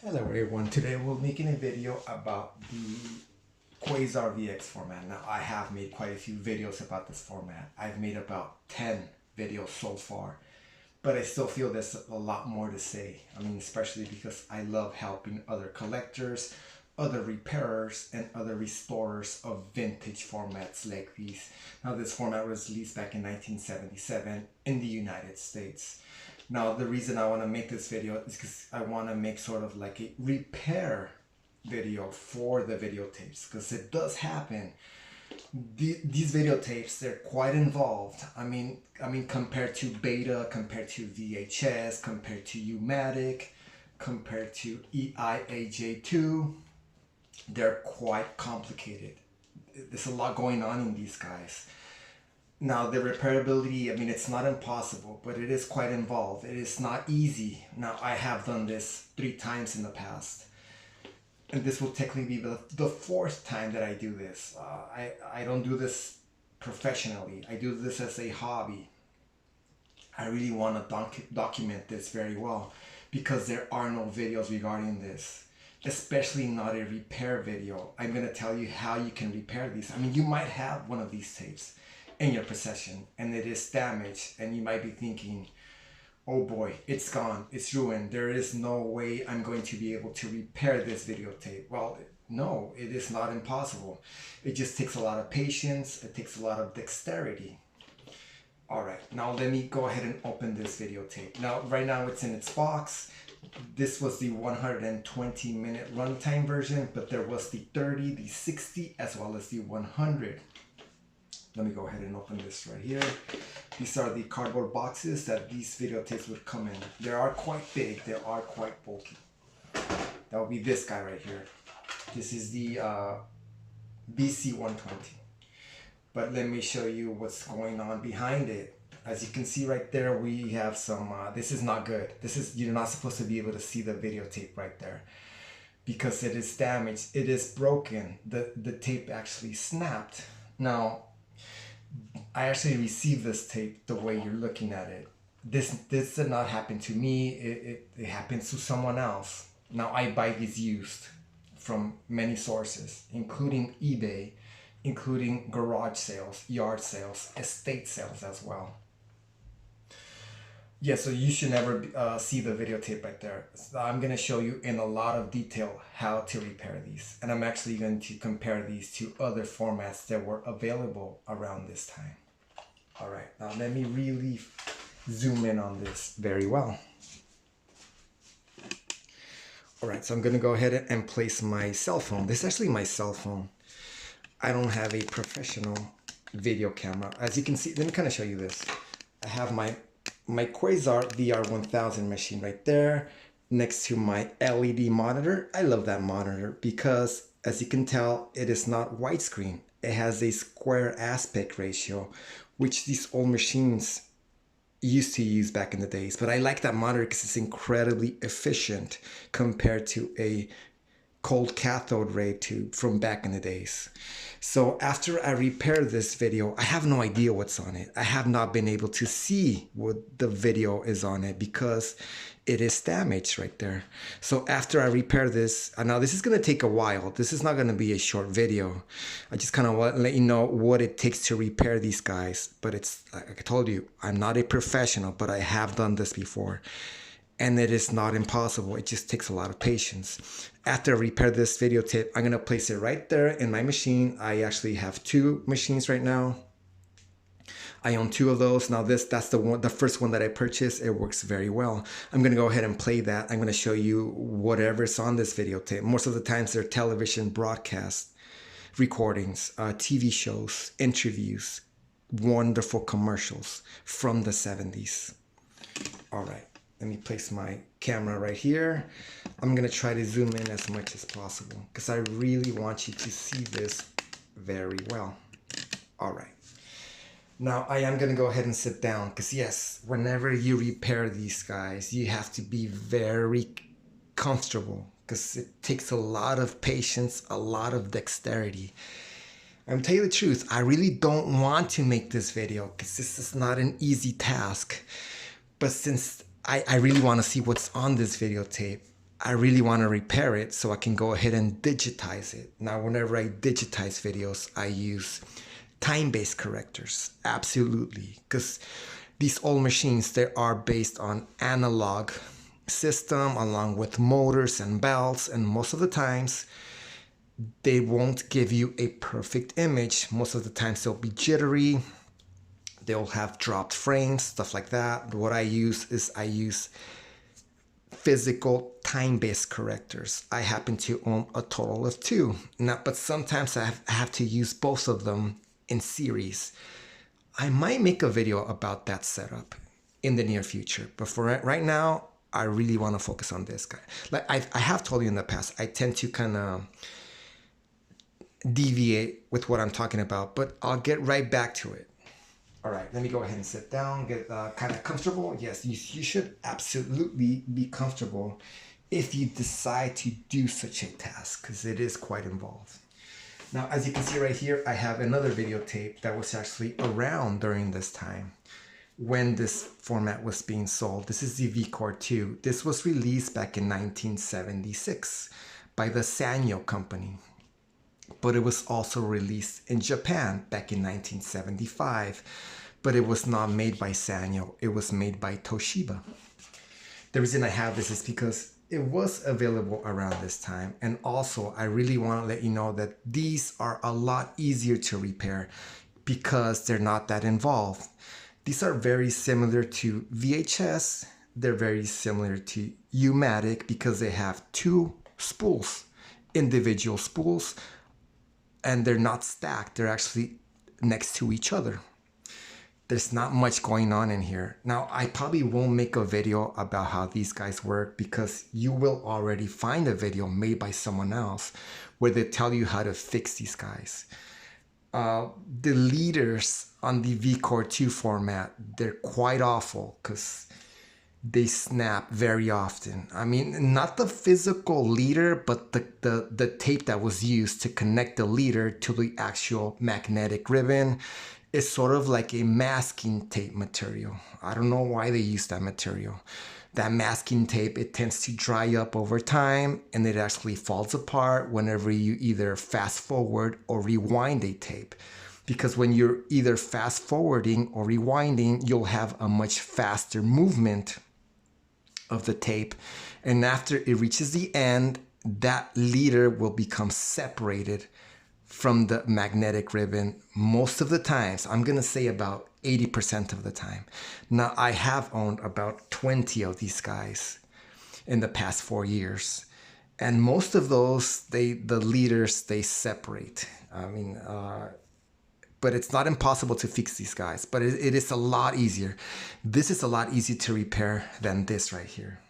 Hello everyone, today we're making a video about the Quasar VX format. Now I have made quite a few videos about this format. I've made about 10 videos so far, but I still feel there's a lot more to say. I mean, especially because I love helping other collectors, other repairers, and other restorers of vintage formats like these. Now this format was released back in 1977 in the United States. Now the reason I want to make this video is because I want to make sort of like a repair video for the videotapes, because it does happen. These videotapes, they're quite involved. I mean compared to Beta, compared to VHS, compared to U-matic, compared to EIAJ2, they're quite complicated. There's a lot going on in these guys. Now the repairability, I mean, it's not impossible, but it is quite involved. It is not easy. Now I have done this 3 times in the past, and this will technically be the 4th time that I do this. I don't do this professionally. I do this as a hobby. I really want to document this very well, because there are no videos regarding this, especially not a repair video. I'm going to tell you how you can repair these. I mean, you might have one of these tapes in your possession and it is damaged, and you might be thinking, oh boy, it's gone, it's ruined, there is no way I'm going to be able to repair this videotape. Well, no, it is not impossible. It just takes a lot of patience, it takes a lot of dexterity. Alright, now let me go ahead and open this videotape. Now right now it's in its box. This was the 120-minute runtime version, but there was the 30, the 60, as well as the 100. Let me go ahead and open this right here. These are the cardboard boxes that these videotapes would come in. They are quite big, they are quite bulky. That would be this guy right here. This is the BC120. But let me show you what's going on behind it. As you can see right there, we have some, this is not good. This is, you're not supposed to be able to see the videotape right there, because it is damaged, it is broken. The tape actually snapped. Now, I actually received this tape the way you're looking at it. This did not happen to me. It happens to someone else. Now I buy these used from many sources, including eBay, including garage sales, yard sales, estate sales as well. Yeah, so you should never see the videotape right there. So I'm going to show you in a lot of detail how to repair these. And I'm actually going to compare these to other formats that were available around this time. All right, now let me really zoom in on this very well. All right, so I'm going to go ahead and place my cell phone. This is actually my cell phone. I don't have a professional video camera. As you can see, let me kind of show you this. I have my Quasar VR-1000 machine right there next to my LED monitor. I love that monitor because, as you can tell, it is not widescreen. It has a square aspect ratio, which these old machines used to use back in the days. But I like that monitor because it's incredibly efficient compared to a cold cathode ray tube from back in the days. So after I repair this video, I have no idea what's on it. I have not been able to see what the video is on it because it is damaged right there. So after I repair this, now this is going to take a while. This is not going to be a short video. I just kind of want to let you know what it takes to repair these guys. But it's, like I told you, I'm not a professional, but I have done this before. And it is not impossible. It just takes a lot of patience. After I repair this videotape, I'm gonna place it right there in my machine. I actually have 2 machines right now. I own 2 of those. Now that's the first one that I purchased. It works very well. I'm gonna go ahead and play that. I'm gonna show you whatever's on this videotape. Most of the times they're television broadcast recordings, TV shows, interviews, wonderful commercials from the 70s. All right. Let me place my camera right here. I'm going to try to zoom in as much as possible because I really want you to see this very well. All right. Now I am going to go ahead and sit down because yes, whenever you repair these guys, you have to be very comfortable because it takes a lot of patience, a lot of dexterity. I'm telling you the truth, I really don't want to make this video because this is not an easy task. But since I really want to see what's on this videotape, I really want to repair it so I can go ahead and digitize it. Now, whenever I digitize videos, I use time-based correctors. Absolutely. Because these old machines, they are based on analog system along with motors and belts. And most of the times, they won't give you a perfect image. Most of the times, they'll be jittery. They'll have dropped frames, stuff like that. What I use is I use physical time-based correctors. I happen to own a total of 2. Now, but sometimes I have to use both of them in series. I might make a video about that setup in the near future, but for right now, I really want to focus on this guy. Like I have told you in the past, I tend to kind of deviate with what I'm talking about, but I'll get right back to it. All right, let me go ahead and sit down, get kind of comfortable. Yes, you should absolutely be comfortable if you decide to do such a task, because it is quite involved. Now, as you can see right here, I have another videotape that was actually around during this time when this format was being sold. This is the VCore II. This was released back in 1976 by the Sanyo company, but it was also released in Japan back in 1975. But it was not made by Sanyo, it was made by Toshiba. The reason I have this is because it was available around this time. And also, I really want to let you know that these are a lot easier to repair because they're not that involved. These are very similar to VHS. They're very similar to U-matic because they have 2 spools, individual spools, and they're not stacked. They're actually next to each other. There's not much going on in here. Now, I probably won't make a video about how these guys work because you will already find a video made by someone else where they tell you how to fix these guys. The leaders on the VCore II format, they're quite awful because they snap very often. I mean, not the physical leader, but the tape that was used to connect the leader to the actual magnetic ribbon. It's sort of like a masking tape material. I don't know why they use that material. That masking tape, it tends to dry up over time and it actually falls apart whenever you either fast forward or rewind a tape. Because when you're either fast forwarding or rewinding, you'll have a much faster movement of the tape. And after it reaches the end, that leader will become separated from the magnetic ribbon most of the times. I'm gonna say about 80% of the time. Now, I have owned about 20 of these guys in the past 4 years. And most of those, the leaders, they separate. I mean, but it's not impossible to fix these guys, but it is a lot easier. This is a lot easier to repair than this right here.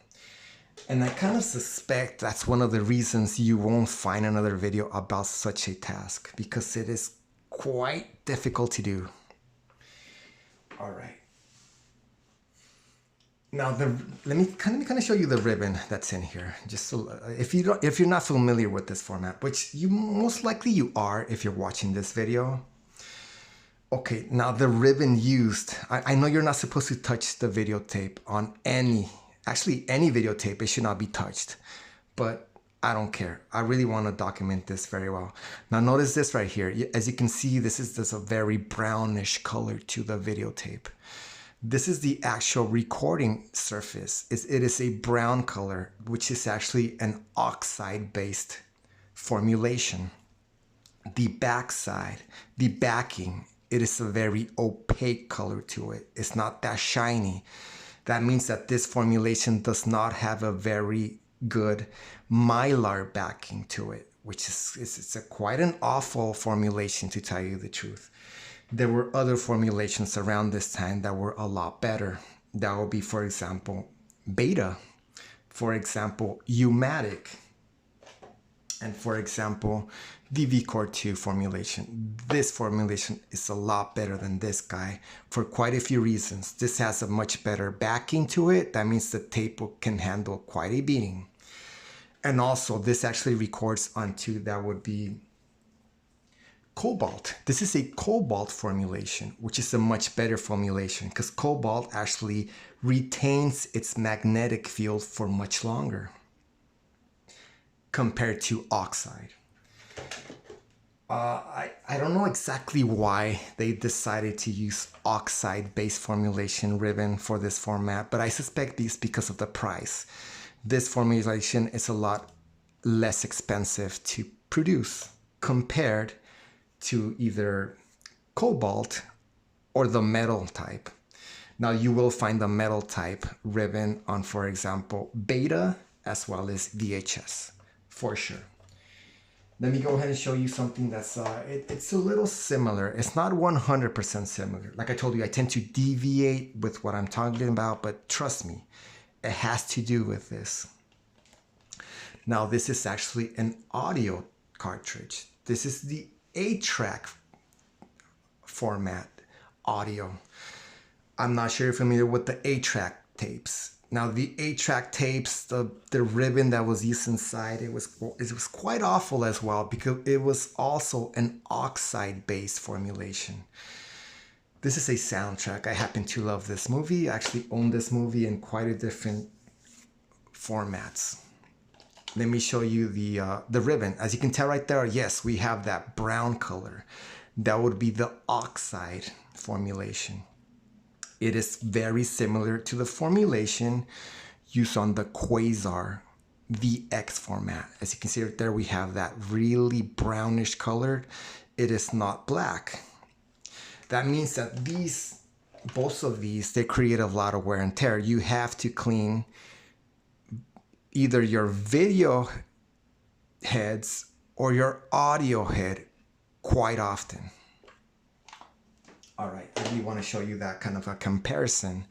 And I kind of suspect that's one of the reasons you won't find another video about such a task, because it is quite difficult to do. All right. Now, let me kind of show you the ribbon that's in here. Just so, if you're not familiar with this format, which you most likely you are if you're watching this video. Okay, now the ribbon used. I know you're not supposed to touch the videotape on any videotape, it should not be touched, but I don't care. I really want to document this very well. Now notice this right here. As you can see, this is a very brownish color to the videotape. This is the actual recording surface. It is a brown color, which is actually an oxide-based formulation. The backside, the backing, it is a very opaque color to it. It's not that shiny. That means that this formulation does not have a very good mylar backing to it, which is it's quite an awful formulation, to tell you the truth. There were other formulations around this time that were a lot better. That would be, for example, Beta, for example, U-matic, and for example, the VCore II formulation. This formulation is a lot better than this guy for quite a few reasons. This has a much better backing to it. That means the tape can handle quite a beating. And also, this actually records onto, that would be cobalt. This is a cobalt formulation, which is a much better formulation because cobalt actually retains its magnetic field for much longer. compared to oxide. I don't know exactly why they decided to use oxide-based formulation ribbon for this format, but I suspect it's because of the price. This formulation is a lot less expensive to produce compared to either cobalt or the metal type. Now you will find the metal type ribbon on, for example, Beta as well as VHS, for sure. Let me go ahead and show you something that's, it's a little similar. It's not 100% similar. Like I told you, I tend to deviate with what I'm talking about, but trust me, it has to do with this. Now this is actually an audio cartridge. This is the 8-track format audio. I'm not sure you're familiar with the 8-track tapes. Now the 8-track tapes, the ribbon that was used inside, it was quite awful as well because it was also an oxide-based formulation. This is a soundtrack. I happen to love this movie. I actually own this movie in quite a different formats. Let me show you the ribbon. As you can tell right there, yes, we have that brown color. That would be the oxide formulation. It is very similar to the formulation used on the Quasar VX format. As you can see right there, we have that really brownish colored. It is not black. That means that both of these, they create a lot of wear and tear. You have to clean either your video heads or your audio head quite often. All right, I really want to show you that kind of a comparison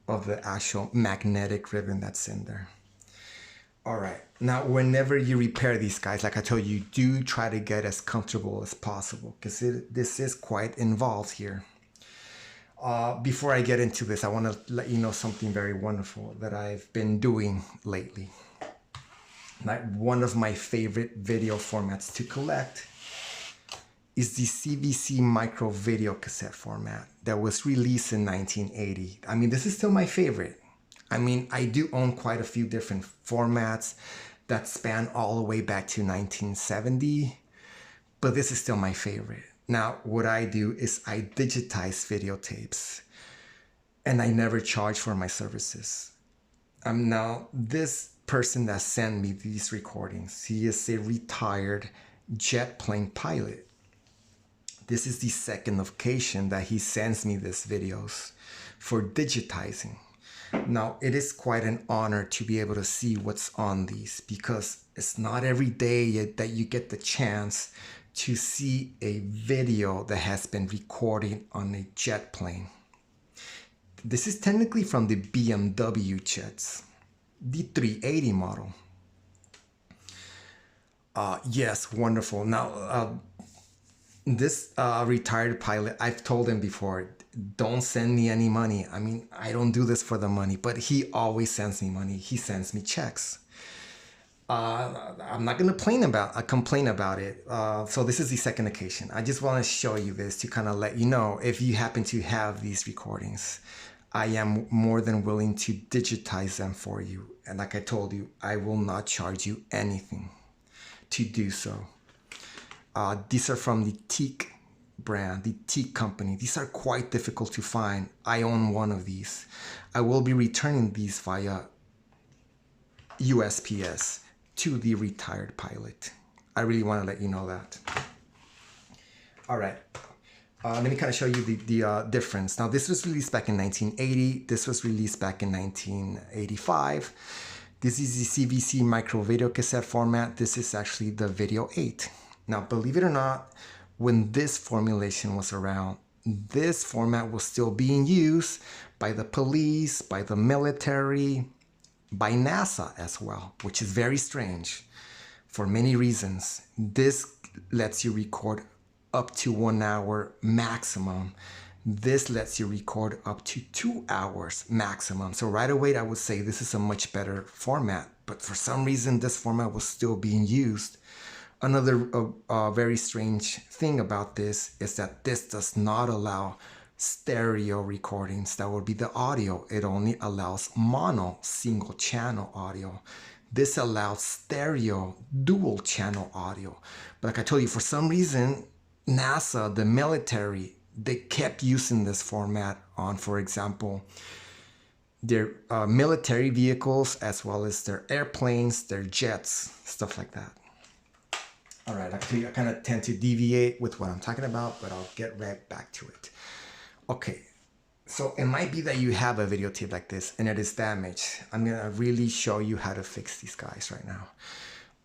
of the actual magnetic ribbon that's in there. All right, now whenever you repair these guys, like I told you, do try to get as comfortable as possible because this is quite involved here. Before I get into this, I want to let you know something very wonderful that I've been doing lately. Like one of my favorite video formats to collect is the CVC Micro video cassette format that was released in 1980. I mean, this is still my favorite. I mean, I do own quite a few different formats that span all the way back to 1970, but this is still my favorite. Now, what I do is I digitize videotapes and I never charge for my services. Now, this person that sent me these recordings, he is a retired jet plane pilot. This is the second occasion that he sends me these videos for digitizing. Now, it is quite an honor to be able to see what's on these because it's not every day that you get the chance to see a video that has been recorded on a jet plane. This is technically from the BMW jets, the 380 model. Yes, wonderful. Now, this retired pilot, I've told him before, don't send me any money. I mean, I don't do this for the money, but he always sends me money. He sends me checks. I'm not going to complain about it. So this is the second occasion. I just want to show you this to kind of let you know if you happen to have these recordings. I am more than willing to digitize them for you. And like I told you, I will not charge you anything to do so. These are from the Teak brand, the Teak company. These are quite difficult to find. I own one of these. I will be returning these via USPS to the retired pilot. I really want to let you know that. All right. Let me kind of show you the difference. Now, this was released back in 1980. This was released back in 1985. This is the CVC Micro video cassette format. This is actually the Video 8. Now, believe it or not, when this formulation was around, this format was still being used by the police, by the military, by NASA as well, which is very strange for many reasons. This lets you record up to 1 hour maximum. This lets you record up to 2 hours maximum. So right away, I would say this is a much better format, but for some reason, this format was still being used. Another very strange thing about this is that this does not allow stereo recordings. That would be the audio. It only allows mono single channel audio. This allows stereo dual channel audio. But like I told you, for some reason, NASA, the military, they kept using this format on, for example, their military vehicles, as well as their airplanes, their jets, stuff like that. All right, I kind of tend to deviate with what I'm talking about, but I'll get right back to it. Okay, so it might be that you have a videotape like this and it is damaged. I'm gonna really show you how to fix these guys right now.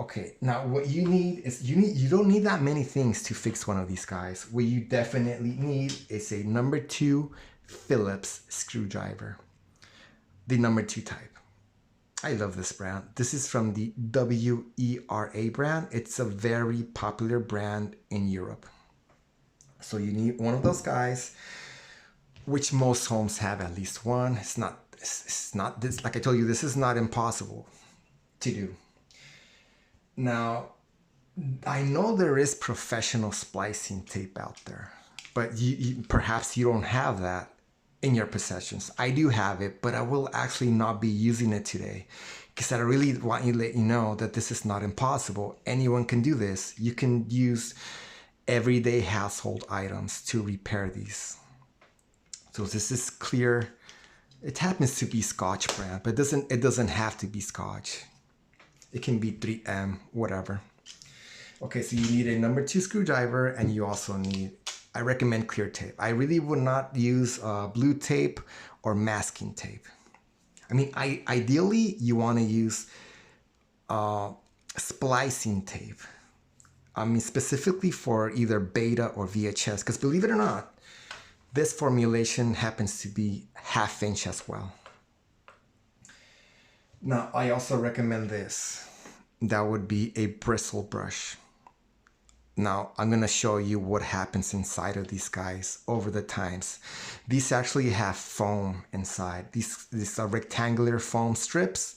Okay, now what you need is, you don't need that many things to fix one of these guys. What you definitely need is a number 2 Phillips screwdriver. The number 2 type. I love this brand. This is from the WERA brand. It's a very popular brand in Europe. So you need one of those guys, which most homes have at least one. It's not this, like I told you, this is not impossible to do. Now, I know there is professional splicing tape out there, but perhaps you don't have that in your possessions. I do have it, but I will actually not be using it today because I really want to let you know that this is not impossible. Anyone can do this. You can use everyday household items to repair these. So this is clear. It happens to be Scotch brand, but it doesn't have to be Scotch. It can be 3M, whatever. Okay, so you need a number 2 screwdriver, and you also need, I recommend clear tape. I really would not use blue tape or masking tape. I mean, ideally, you want to use splicing tape. I mean, specifically for either beta or VHS, because believe it or not, this formulation happens to be 1/2 inch as well. Now, I also recommend this. That would be a bristle brush. Now, I'm going to show you what happens inside of these guys over the times. These actually have foam inside. These are rectangular foam strips,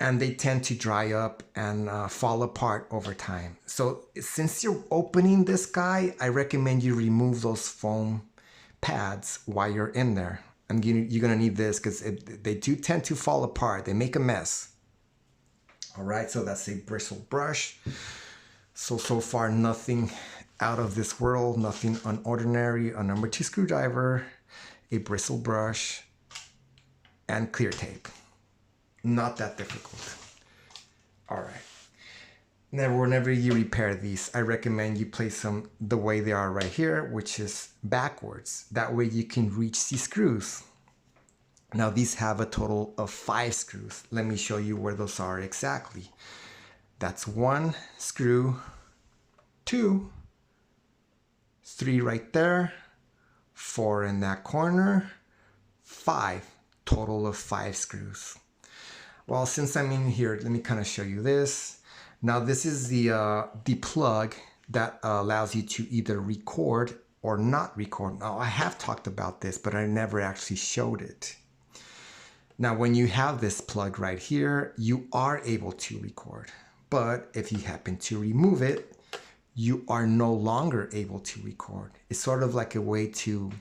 and they tend to dry up and fall apart over time. So since you're opening this guy, I recommend you remove those foam pads while you're in there. And you're going to need this because they do tend to fall apart. They make a mess. All right, so that's a bristle brush. So far, nothing out of this world, nothing unordinary. A number 2 screwdriver, a bristle brush, and clear tape. Not that difficult. All right. Now, whenever you repair these, I recommend you place them the way they are right here, which is backwards. That way you can reach the screws. Now, these have a total of 5 screws. Let me show you where those are exactly. That's 1 screw, 2, 3 right there, 4 in that corner, 5, total of 5 screws. Well, since I'm in here, let me kind of show you this. Now, this is the plug that allows you to either record or not record. Now, I have talked about this, but I never actually showed it. Now, when you have this plug right here, you are able to record. But if you happen to remove it, you are no longer able to record. It's sort of like a way to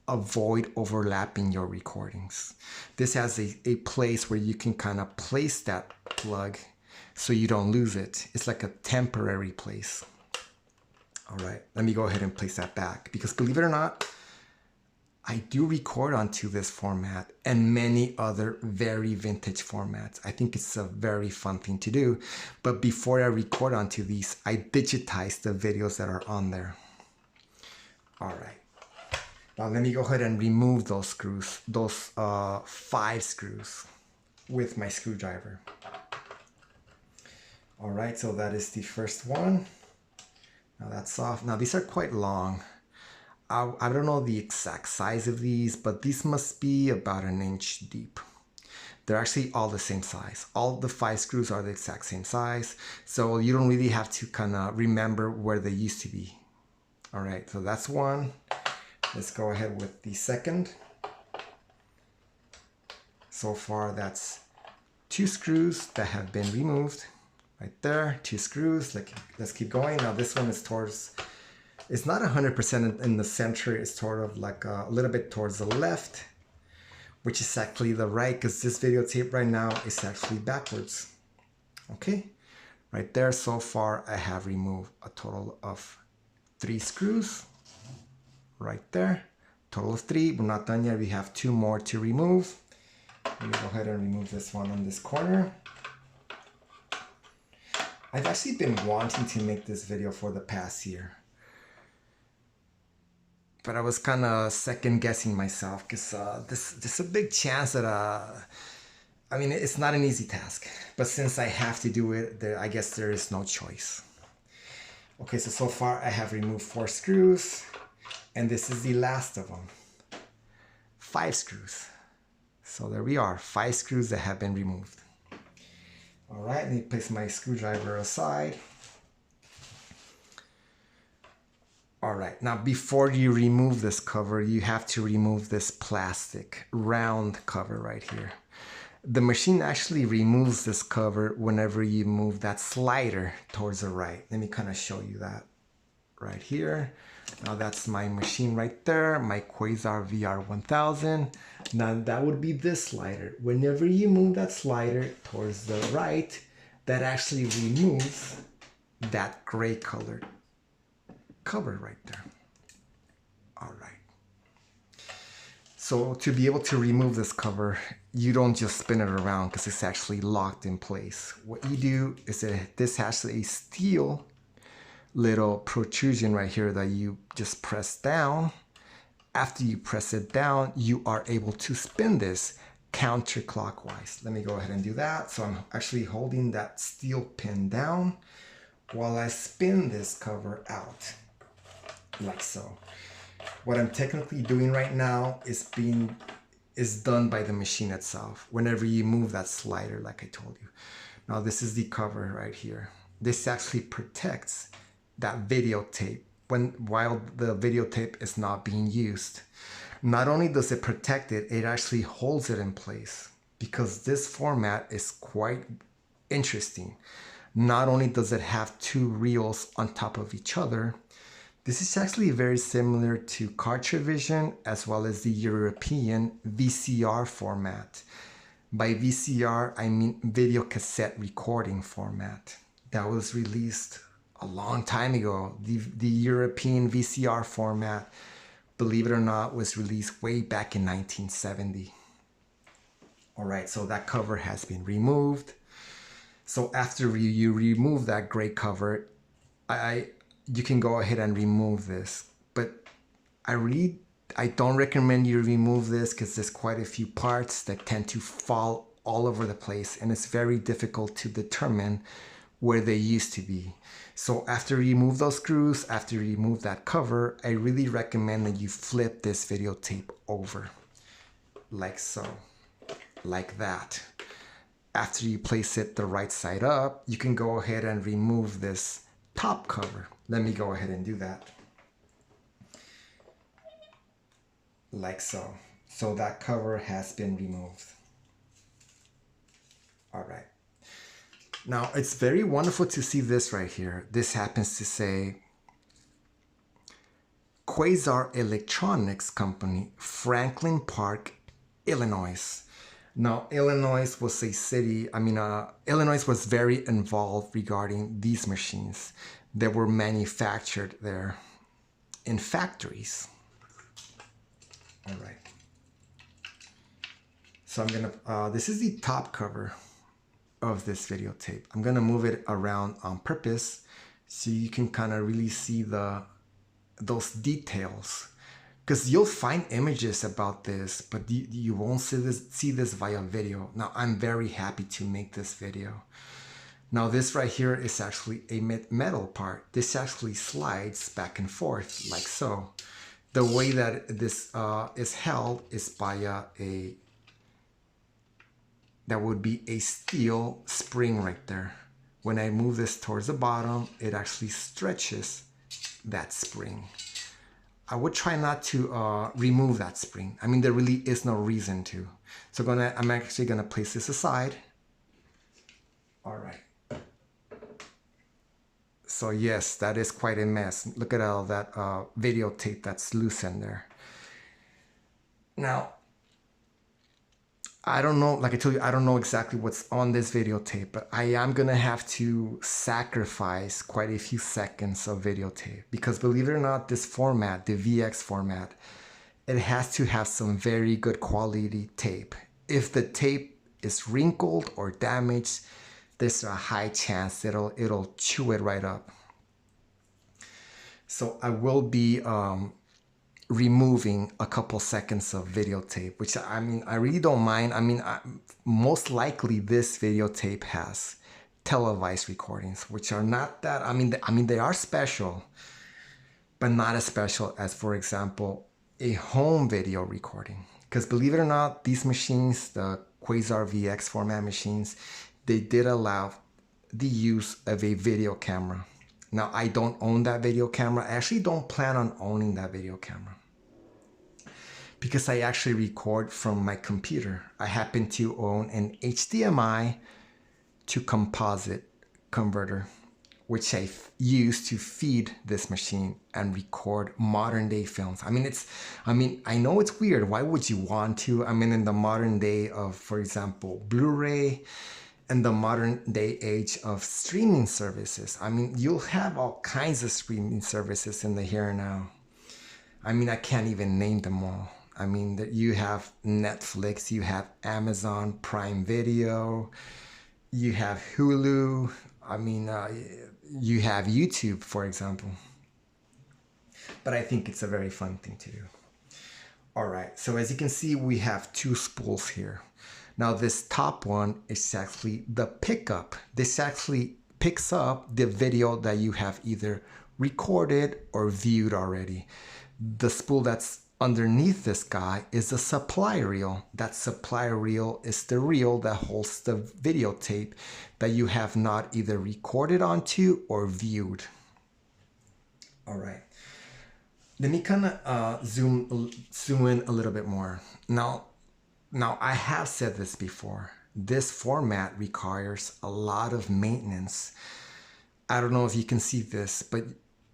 avoid overlapping your recordings. This has a place where you can kind of place that plug so you don't lose it. It's like a temporary place. All right, let me go ahead and place that back because believe it or not, I do record onto this format and many other very vintage formats. I think it's a very fun thing to do. But before I record onto these, I digitize the videos that are on there. All right. Now let me go ahead and remove those screws, those 5 screws with my screwdriver. All right, so that is the first one. Now that's off. Now these are quite long. I don't know the exact size of these, but these must be about 1 inch deep. They're actually all the same size. All the 5 screws are the exact same size, so you don't really have to kind of remember where they used to be. All right, so that's one. Let's go ahead with the second. So far, that's 2 screws that have been removed. Right there, 2 screws. Let's keep going. Now this one is towards, it's not 100% in the center. It's sort of like a little bit towards the left, which is actually the right, because this videotape right now is actually backwards. Okay, right there. So far I have removed a total of 3 screws right there. Total of 3. We're not done yet. We have 2 more to remove. Let me go ahead and remove this one on this corner. I've actually been wanting to make this video for the past year, but I was kind of second guessing myself because there's a big chance that I mean, it's not an easy task, but since I have to do it, I guess there is no choice. Okay, so far I have removed 4 screws, and this is the last of them. 5 screws. So there we are, 5 screws that have been removed. All right, let me place my screwdriver aside. All right, now before you remove this cover, you have to remove this plastic round cover right here. The machine actually removes this cover whenever you move that slider towards the right. Let me kind of show you that right here. Now that's my machine right there, my Quasar VR-1000. Now that would be this slider. Whenever you move that slider towards the right, that actually removes that gray colored cover right there. All right. So to be able to remove this cover, you don't just spin it around because it's actually locked in place. What you do is that this has a steel little protrusion right here that you just press down. After you press it down, you are able to spin this counterclockwise. Let me go ahead and do that. So I'm actually holding that steel pin down while I spin this cover out, like so. What I'm technically doing right now is done by the machine itself whenever you move that slider, like I told you. Now this is the cover right here. This actually protects that videotape while the videotape is not being used. Not only does it protect it, it actually holds it in place, because this format is quite interesting. Not only does it have 2 reels on top of each other, this is actually very similar to Cartridge vision as well as the European VCR format. By VCR, I mean video cassette recording format. That was released a long time ago. The European VCR format, believe it or not, was released way back in 1970. All right, so that cover has been removed. So after you remove that gray cover, you can go ahead and remove this, but I don't recommend you remove this because there's quite a few parts that tend to fall all over the place, and it's very difficult to determine where they used to be. So after you remove those screws, after you remove that cover, I really recommend that you flip this videotape over, like so, like that. After you place it the right side up, you can go ahead and remove this top cover. Let me go ahead and do that. Like so. So that cover has been removed. All right. Now it's very wonderful to see this right here. This happens to say Quasar Electronics Company, Franklin Park, Illinois. Now, Illinois was a city, Illinois was very involved regarding these machines that were manufactured there in factories. All right. So I'm gonna, this is the top cover of this videotape. I'm gonna move it around on purpose so you can kind of really see those details. Because you'll find images about this, but you won't see this via video. Now, I'm very happy to make this video. Now, this right here is actually a metal part. This actually slides back and forth, like so. The way that this is held is by that would be a steel spring right there. When I move this towards the bottom, it actually stretches that spring. I would try not to remove that spring. I mean, there really is no reason to. So I'm actually gonna place this aside. All right. So yes, that is quite a mess. Look at all that videotape that's loose in there. Now, I don't know, like I told you, I don't know exactly what's on this videotape, but I am gonna have to sacrifice quite a few seconds of videotape because believe it or not, this format, the VX format, it has to have some very good quality tape. If the tape is wrinkled or damaged, there's a high chance it'll chew it right up. So I will be removing a couple seconds of videotape, which I mean, I really don't mind. I mean, most likely this videotape has televised recordings, which are not that, I mean, they are special, but not as special as, for example, a home video recording. Because believe it or not, these machines, the Quasar VX format machines, they did allow the use of a video camera. Now, I don't own that video camera. I actually don't plan on owning that video camera because I actually record from my computer. I happen to own an HDMI to composite converter, which I use to feed this machine and record modern day films. I mean, I know it's weird. Why would you want to? I mean, in the modern day of, for example, Blu-ray, and the modern day age of streaming services. I mean, you'll have all kinds of streaming services in the here and now. I mean, I can't even name them all. I mean, you have Netflix, you have Amazon Prime Video, you have Hulu. I mean, you have YouTube, for example. But I think it's a very fun thing to do. All right, so as you can see, we have two spools here. Now this top one is actually the pickup. This actually picks up the video that you have either recorded or viewed already. The spool that's underneath this guy is a supply reel. That supply reel is the reel that holds the videotape that you have not either recorded onto or viewed. All right. Let me kind of zoom in a little bit more. Now, I have said this before. This format requires a lot of maintenance. I don't know if you can see this, but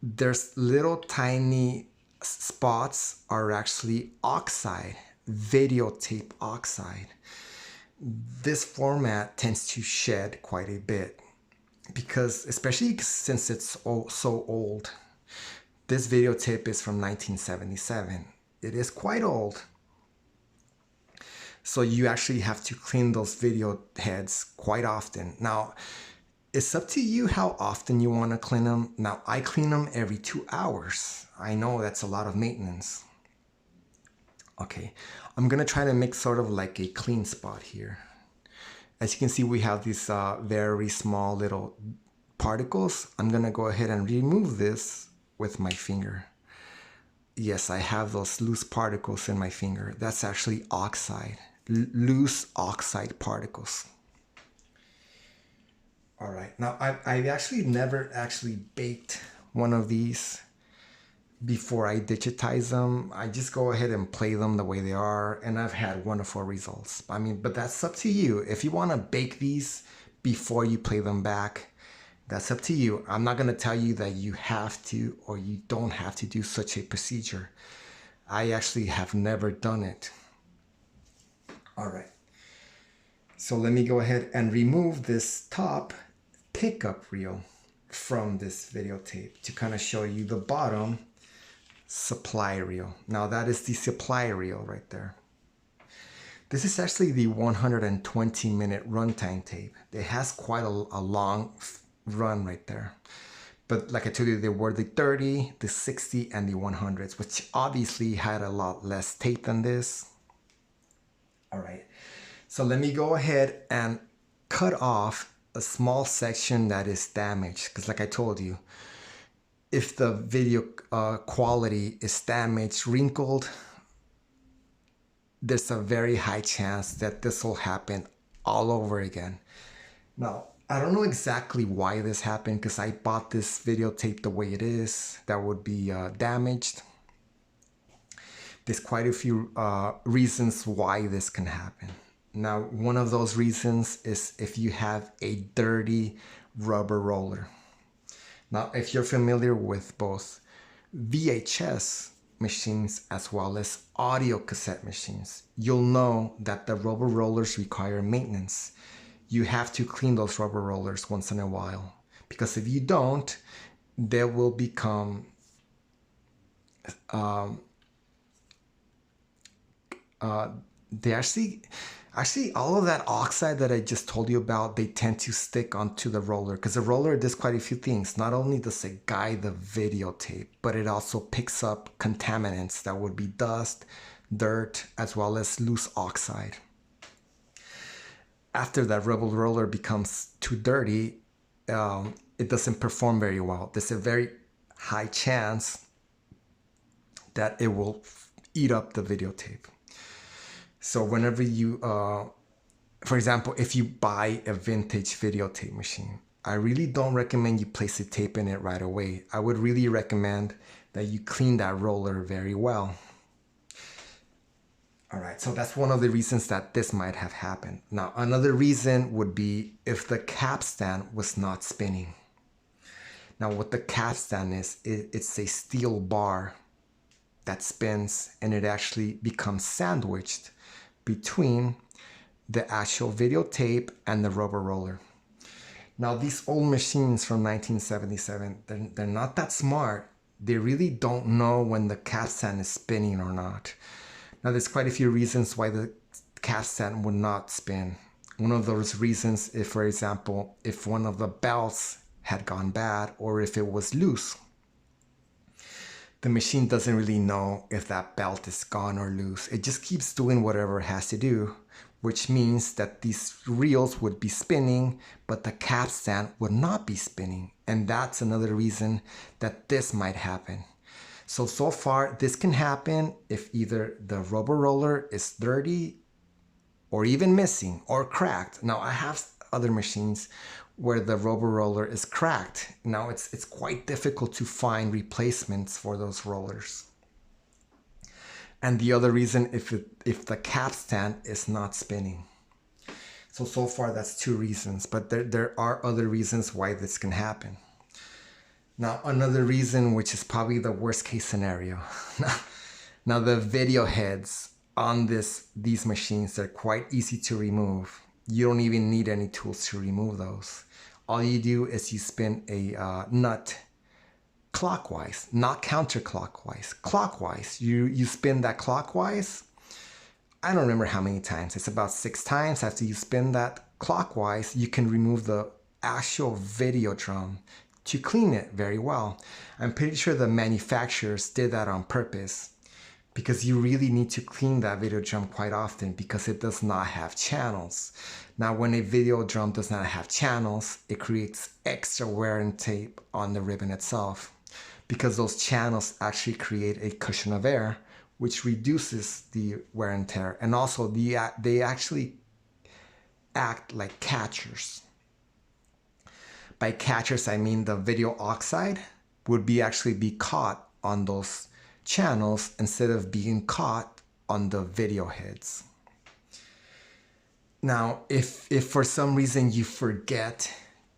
there's little tiny spots are actually oxide, videotape oxide. This format tends to shed quite a bit because, especially since it's so old. This videotape is from 1977. It is quite old. So you actually have to clean those video heads quite often. Now, it's up to you how often you want to clean them. Now, I clean them every 2 hours. I know that's a lot of maintenance. Okay, I'm going to try to make sort of like a clean spot here. As you can see, we have these very small little particles. I'm going to go ahead and remove this with my finger. Yes, I have those loose particles in my finger. That's actually oxide. Loose oxide particles. All right, now I've actually never actually baked one of these before I digitize them. I just go ahead and play them the way they are, and I've had wonderful results. I mean, but that's up to you. If you want to bake these before you play them back, that's up to you. I'm not going to tell you that you have to or you don't have to do such a procedure. I actually have never done it. All right, so let me go ahead and remove this top pickup reel from this videotape to kind of show you the bottom supply reel. Now that is the supply reel right there. This is actually the 120-minute runtime tape. It has quite a long run right there. But like I told you, there were the 30, the 60, and the 100s, which obviously had a lot less tape than this. All right, so let me go ahead and cut off a small section that is damaged, because like I told you, if the video quality is damaged, wrinkled, there's a very high chance that this will happen all over again. Now, I don't know exactly why this happened because I bought this videotape the way it is. That would be damaged. There's quite a few reasons why this can happen. Now, one of those reasons is if you have a dirty rubber roller. Now, if you're familiar with both VHS machines as well as audio cassette machines, you'll know that the rubber rollers require maintenance. You have to clean those rubber rollers once in a while, because if you don't, they will become they actually all of that oxide that I just told you about, they tend to stick onto the roller, because the roller does quite a few things. Not only does it guide the videotape, but it also picks up contaminants that would be dust, dirt, as well as loose oxide. After that rubber roller becomes too dirty, it doesn't perform very well. There's a very high chance that it will eat up the videotape. So whenever you, for example, if you buy a vintage videotape machine, I really don't recommend you place a tape in it right away. I would really recommend that you clean that roller very well. All right, so that's one of the reasons that this might have happened. Now, another reason would be if the capstan was not spinning. Now, what the capstan is, it's a steel bar that spins, and it actually becomes sandwiched between the actual videotape and the rubber roller. Now, these old machines from 1977, they're not that smart. They really don't know when the capstan is spinning or not. Now, there's quite a few reasons why the capstan would not spin. One of those reasons, if, for example, if one of the belts had gone bad or if it was loose. The machine doesn't really know if that belt is gone or loose. It just keeps doing whatever it has to do, which means that these reels would be spinning, but the capstan would not be spinning. And that's another reason that this might happen. So far, this can happen if either the rubber roller is dirty or even missing or cracked. Now, I have other machines where the rubber roller is cracked. Now, it's quite difficult to find replacements for those rollers. And the other reason, if the capstan is not spinning. So far, that's two reasons, but there are other reasons why this can happen. Now, another reason, which is probably the worst case scenario. Now, the video heads on these machines, they're quite easy to remove. You don't even need any tools to remove those. All you do is you spin a nut clockwise, not counterclockwise, clockwise. You spin that clockwise. I don't remember how many times. It's about 6 times. After you spin that clockwise, you can remove the actual video drum to clean it very well. I'm pretty sure the manufacturers did that on purpose, because you really need to clean that video drum quite often because it does not have channels. Now, when a video drum does not have channels, it creates extra wear and tape on the ribbon itself, because those channels actually create a cushion of air, which reduces the wear and tear. And also, they actually act like catchers. By catchers, I mean the video oxide would actually be caught on those channels instead of being caught on the video heads. Now, if for some reason you forget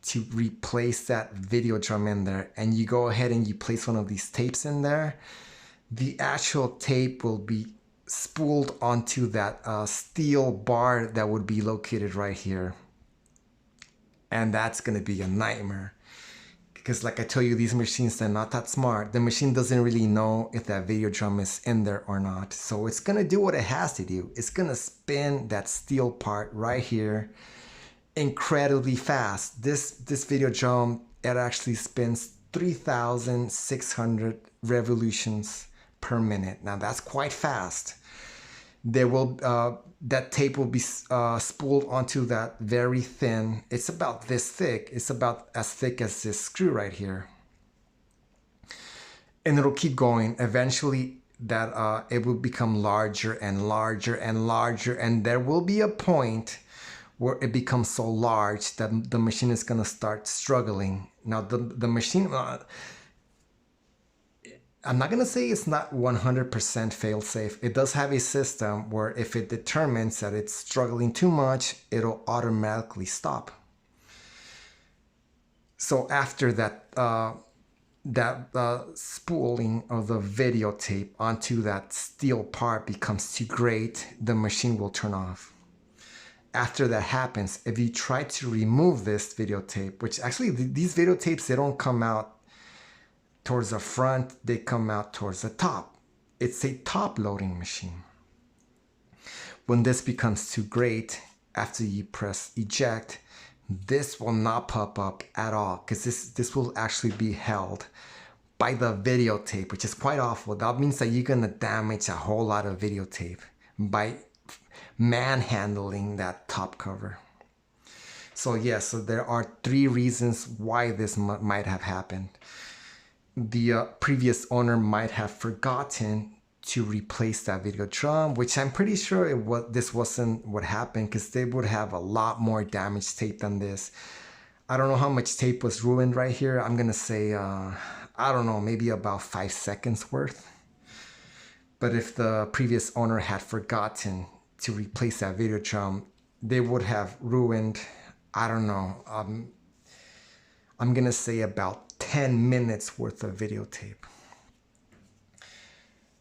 to replace that video drum in there and you go ahead and you place one of these tapes in there, the actual tape will be spooled onto that steel bar that would be located right here. And that's going to be a nightmare. Because like I told you, these machines, they're not that smart. The machine doesn't really know if that video drum is in there or not. So it's going to do what it has to do. It's going to spin that steel part right here incredibly fast. This video drum, it actually spins 3,600 revolutions per minute. Now that's quite fast. There will that tape will be spooled onto that very thin. It's about this thick. It's about as thick as this screw right here, and it'll keep going. Eventually, that it will become larger and larger and larger, and there will be a point where it becomes so large that the machine is going to start struggling. Now, the machine. I'm not going to say it's not 100% fail-safe. It does have a system where if it determines that it's struggling too much, it'll automatically stop. So after that that spooling of the videotape onto that steel part becomes too great, the machine will turn off. After that happens, if you try to remove this videotape, which actually these videotapes, they don't come out towards the front, they come out towards the top. It's a top loading machine. When this becomes too great, after you press eject, this will not pop up at all, because this will actually be held by the videotape, which is quite awful. That means that you're gonna damage a whole lot of videotape by manhandling that top cover. So yes, so there are 3 reasons why this might have happened. The previous owner might have forgotten to replace that video drum, which I'm pretty sure this wasn't what happened, because they would have a lot more damaged tape than this. I don't know how much tape was ruined right here. I'm gonna say, I don't know, maybe about 5 seconds worth. But if the previous owner had forgotten to replace that video drum, they would have ruined, I don't know, I'm gonna say about 10 minutes worth of videotape.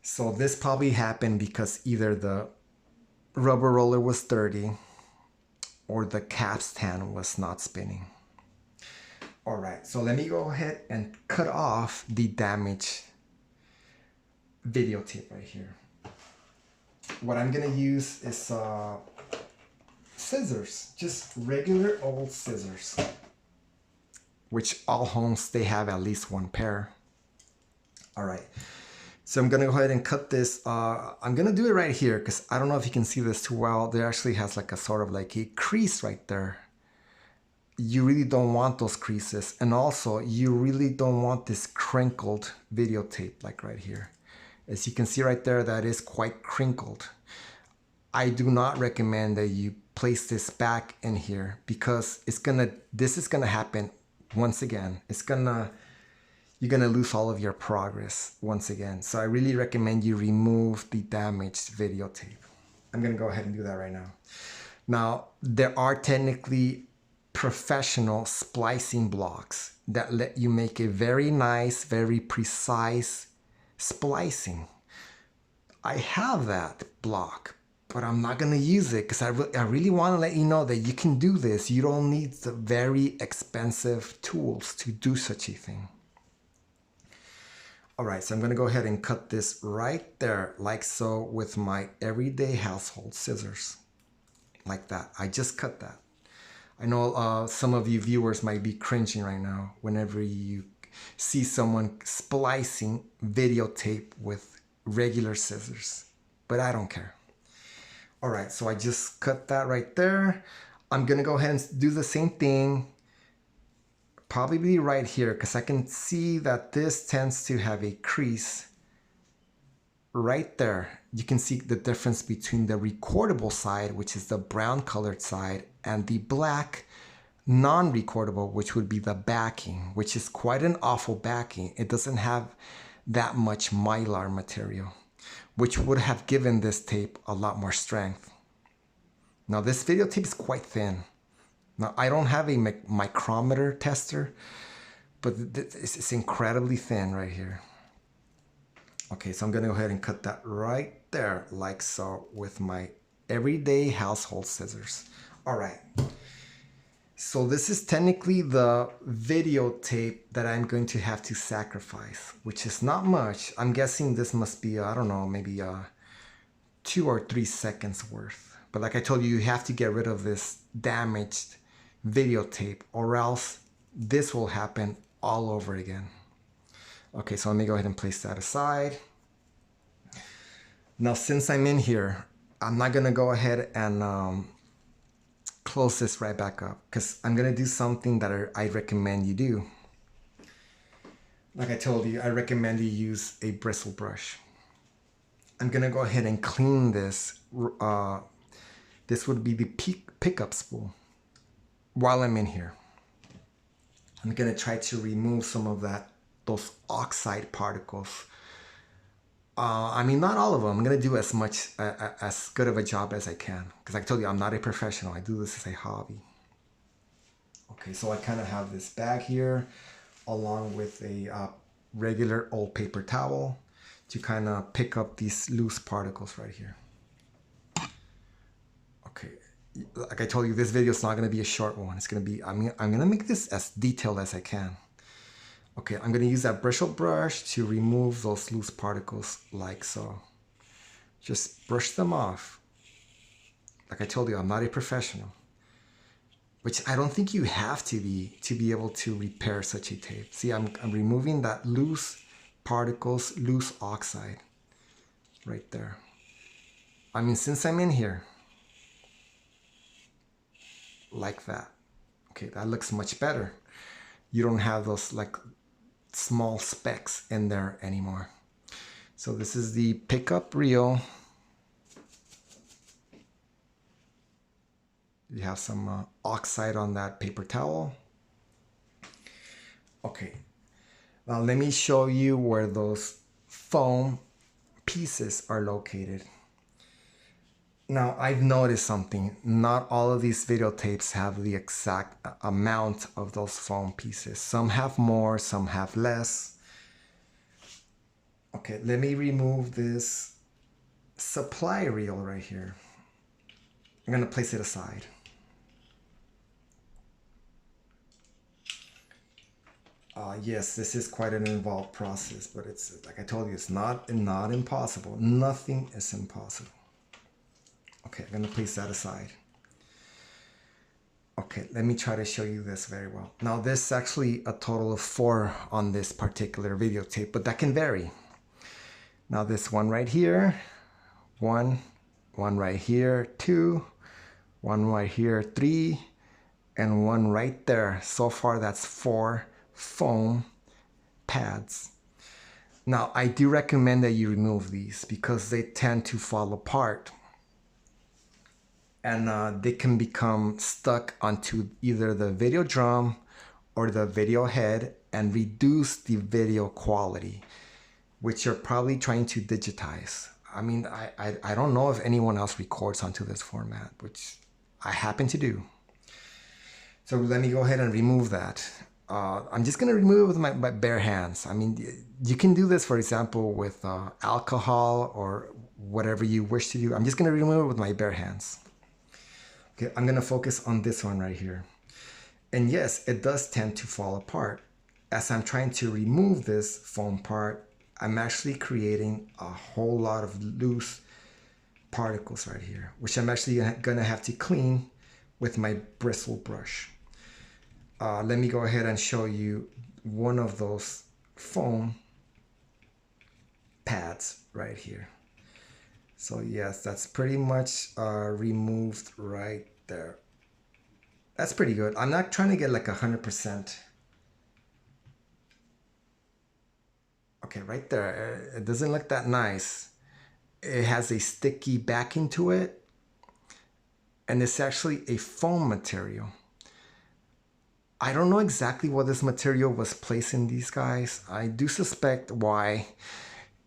So this probably happened because either the rubber roller was dirty or the capstan was not spinning. All right, so let me go ahead and cut off the damaged videotape right here. What I'm gonna use is scissors, just regular old scissors, which all homes, they have at least 1 pair. All right, so I'm gonna go ahead and cut this. I'm gonna do it right here because I don't know if you can see this too well. There actually has like a sort of like a crease right there. You really don't want those creases, and also you really don't want this crinkled videotape like right here. As you can see right there, that is quite crinkled. I do not recommend that you place this back in here, because this is gonna happen once again. You're gonna lose all of your progress once again. So I really recommend you remove the damaged videotape. I'm gonna go ahead and do that right now. Now, there are technically professional splicing blocks that let you make a very nice, very precise splicing. I have that block, but I'm not gonna use it because I really want to let you know that you can do this. You don't need the very expensive tools to do such a thing. All right, so I'm gonna go ahead and cut this right there, like so, with my everyday household scissors, like that. I just cut that. I know some of you viewers might be cringing right now whenever you see someone splicing videotape with regular scissors, but I don't care. All right, so I just cut that right there. I'm gonna go ahead and do the same thing, probably right here, because I can see that this tends to have a crease right there. You can see the difference between the recordable side, which is the brown colored side, and the black non-recordable, which would be the backing, which is quite an awful backing. It doesn't have that much mylar material, which would have given this tape a lot more strength. Now this videotape is quite thin. Now I don't have a micrometer tester, but it's incredibly thin right here. Okay, so I'm gonna go ahead and cut that right there, like so, with my everyday household scissors. All right. So this is technically the videotape that I'm going to have to sacrifice, which is not much. I'm guessing this must be, I don't know, maybe 2 or 3 seconds worth. But like I told you, you have to get rid of this damaged videotape, or else this will happen all over again. Okay, so let me go ahead and place that aside. Now, since I'm in here, I'm not gonna go ahead and close this right back up, because I'm gonna do something that I recommend you do. Like I told you, I recommend you use a bristle brush. I'm gonna go ahead and clean this. This would be the pickup spool. While I'm in here, I'm gonna try to remove some of those oxide particles. I mean, not all of them. I'm gonna do as good of a job as I can, because like I told you, I'm not a professional. I do this as a hobby. Okay, so I kind of have this bag here, along with a regular old paper towel to kind of pick up these loose particles right here. Okay, like I told you, this video is not going to be a short one. It's going to be, I'm going to make this as detailed as I can. Okay, I'm going to use that bristle brush to remove those loose particles like so. Just brush them off. Like I told you, I'm not a professional, which I don't think you have to be able to repair such a tape. See, I'm removing that loose particles, loose oxide right there. I mean, since I'm in here, like that. Okay, that looks much better. You don't have those like small specks in there anymore. So this is the pickup reel. You have some oxide on that paper towel. Okay, now let me show you where those foam pieces are located. Now I've noticed something. Not all of these videotapes have the exact amount of those foam pieces. Some have more, some have less. Okay, let me remove this supply reel right here. I'm gonna place it aside. Yes, this is quite an involved process, but it's like I told you, it's not impossible. Nothing is impossible. Okay, I'm gonna place that aside. Okay, let me try to show you this very well. Now this is actually a total of 4 on this particular videotape, but that can vary. Now this one right here, one right here, 2, one right here, 3, and one right there. So far that's 4 foam pads. Now I do recommend that you remove these because they tend to fall apart. And they can become stuck onto either the video drum or the video head and reduce the video quality, which you're probably trying to digitize. I mean, I don't know if anyone else records onto this format, which I happen to do. So let me go ahead and remove that. I'm just gonna remove it with my bare hands. I mean, you can do this, for example, with alcohol or whatever you wish to do. I'm just gonna remove it with my bare hands. Okay, I'm gonna focus on this one right here. And yes, it does tend to fall apart. As I'm trying to remove this foam part, I'm actually creating a whole lot of loose particles right here, which I'm actually gonna have to clean with my bristle brush. Let me go ahead and show you one of those foam pads right here. So yes, that's pretty much removed right there. That's pretty good. I'm not trying to get like 100%. Okay, right there. It doesn't look that nice. It has a sticky backing to it. And it's actually a foam material. I don't know exactly what this material was placed in these guys. I do suspect why.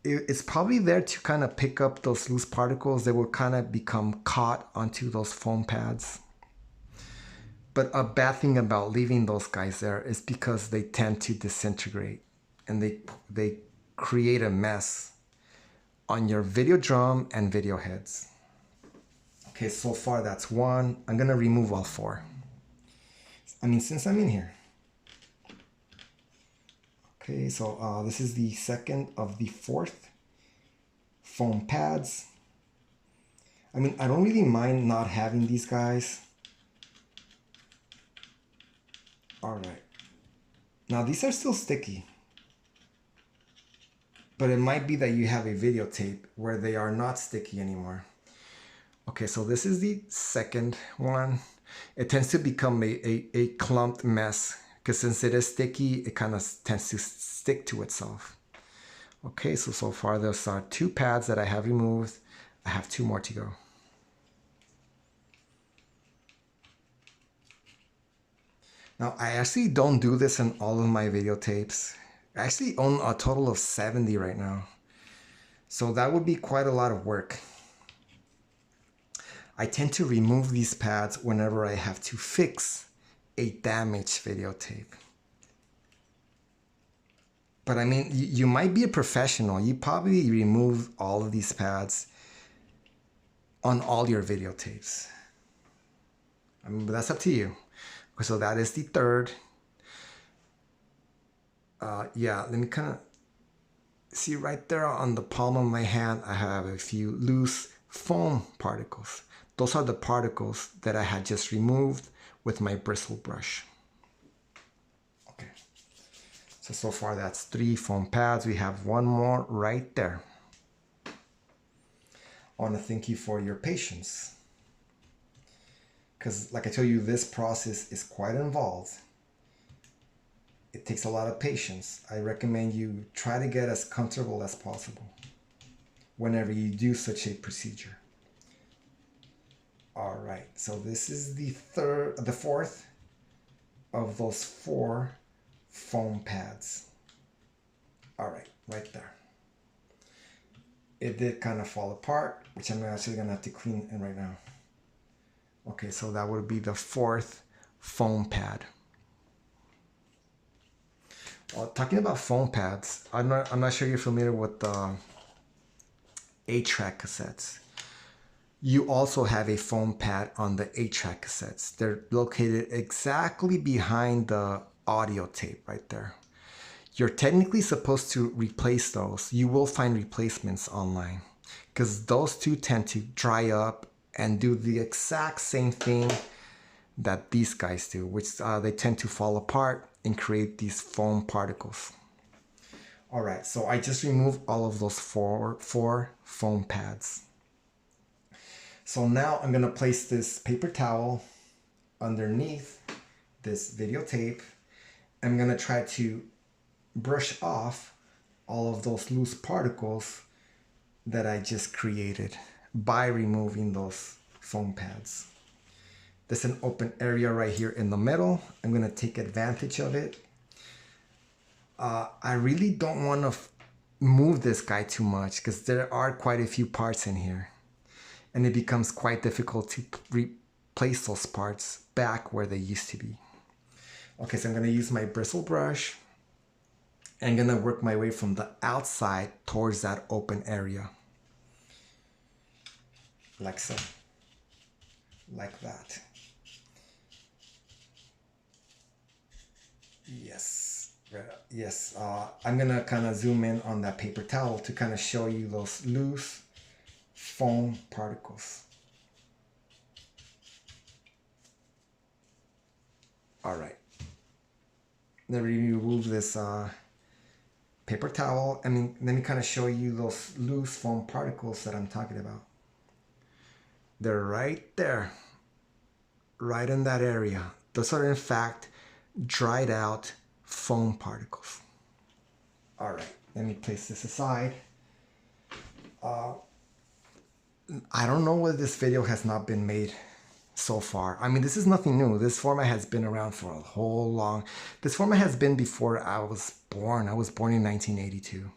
It's probably there to kind of pick up those loose particles that will kind of become caught onto those foam pads. But a bad thing about leaving those guys there is because they tend to disintegrate and they create a mess on your video drum and video heads. Okay, so far that's 1. I'm gonna remove all 4. I mean, since I'm in here. Okay, so this is the second of the 4th foam pads. I mean, I don't really mind not having these guys. All right. Now these are still sticky. But it might be that you have a videotape where they are not sticky anymore. Okay, so this is the second one. It tends to become a clumped mess because since it is sticky, it kind of tends to stick to itself. Okay, so far those are 2 pads that I have removed. I have 2 more to go. Now, I actually don't do this in all of my videotapes. I actually own a total of 70 right now. So that would be quite a lot of work. I tend to remove these pads whenever I have to fix a damaged videotape. But I mean, you might be a professional. You probably remove all of these pads on all your videotapes. I mean, but that's up to you. So that is the third. Yeah, let me kind of see right there on the palm of my hand, I have a few loose foam particles. Those are the particles that I had just removed with my bristle brush. Okay, so far that's 3 foam pads. We have one more right there. I want to thank you for your patience, because like I told you, this process is quite involved. It takes a lot of patience. I recommend you try to get as comfortable as possible whenever you do such a procedure. All right, so this is the fourth of those 4 foam pads. All right, right there. It did kind of fall apart, which I'm actually gonna have to clean it right now. Okay, so that would be the 4th foam pad. Talking about foam pads, I'm not sure you're familiar with the 8-track cassettes. You also have a foam pad on the 8-track cassettes. They're located exactly behind the audio tape right there. You're technically supposed to replace those. You will find replacements online, because those two tend to dry up and do the exact same thing that these guys do, which they tend to fall apart and create these foam particles. All right, so I just removed all of those four foam pads. So now I'm gonna place this paper towel underneath this videotape. I'm gonna try to brush off all of those loose particles that I just created by removing those foam pads. There's an open area right here in the middle. I'm gonna take advantage of it. I really don't want to move this guy too much, because there are quite a few parts in here, and it becomes quite difficult to replace those parts back where they used to be. Okay, so I'm gonna use my bristle brush. I'm gonna work my way from the outside towards that open area. Like so. Like that. Yes, yes. I'm gonna kind of zoom in on that paper towel to kind of show you those loose foam particles. All right. Let me remove this paper towel. I mean, let me kind of show you those loose foam particles that I'm talking about. They're right there, right in that area. Those are in fact dried out foam particles. All right, let me place this aside. I don't know whether this video has not been made so far. I mean, this is nothing new. This format has been around for a whole long... This format has been before I was born. I was born in 1982.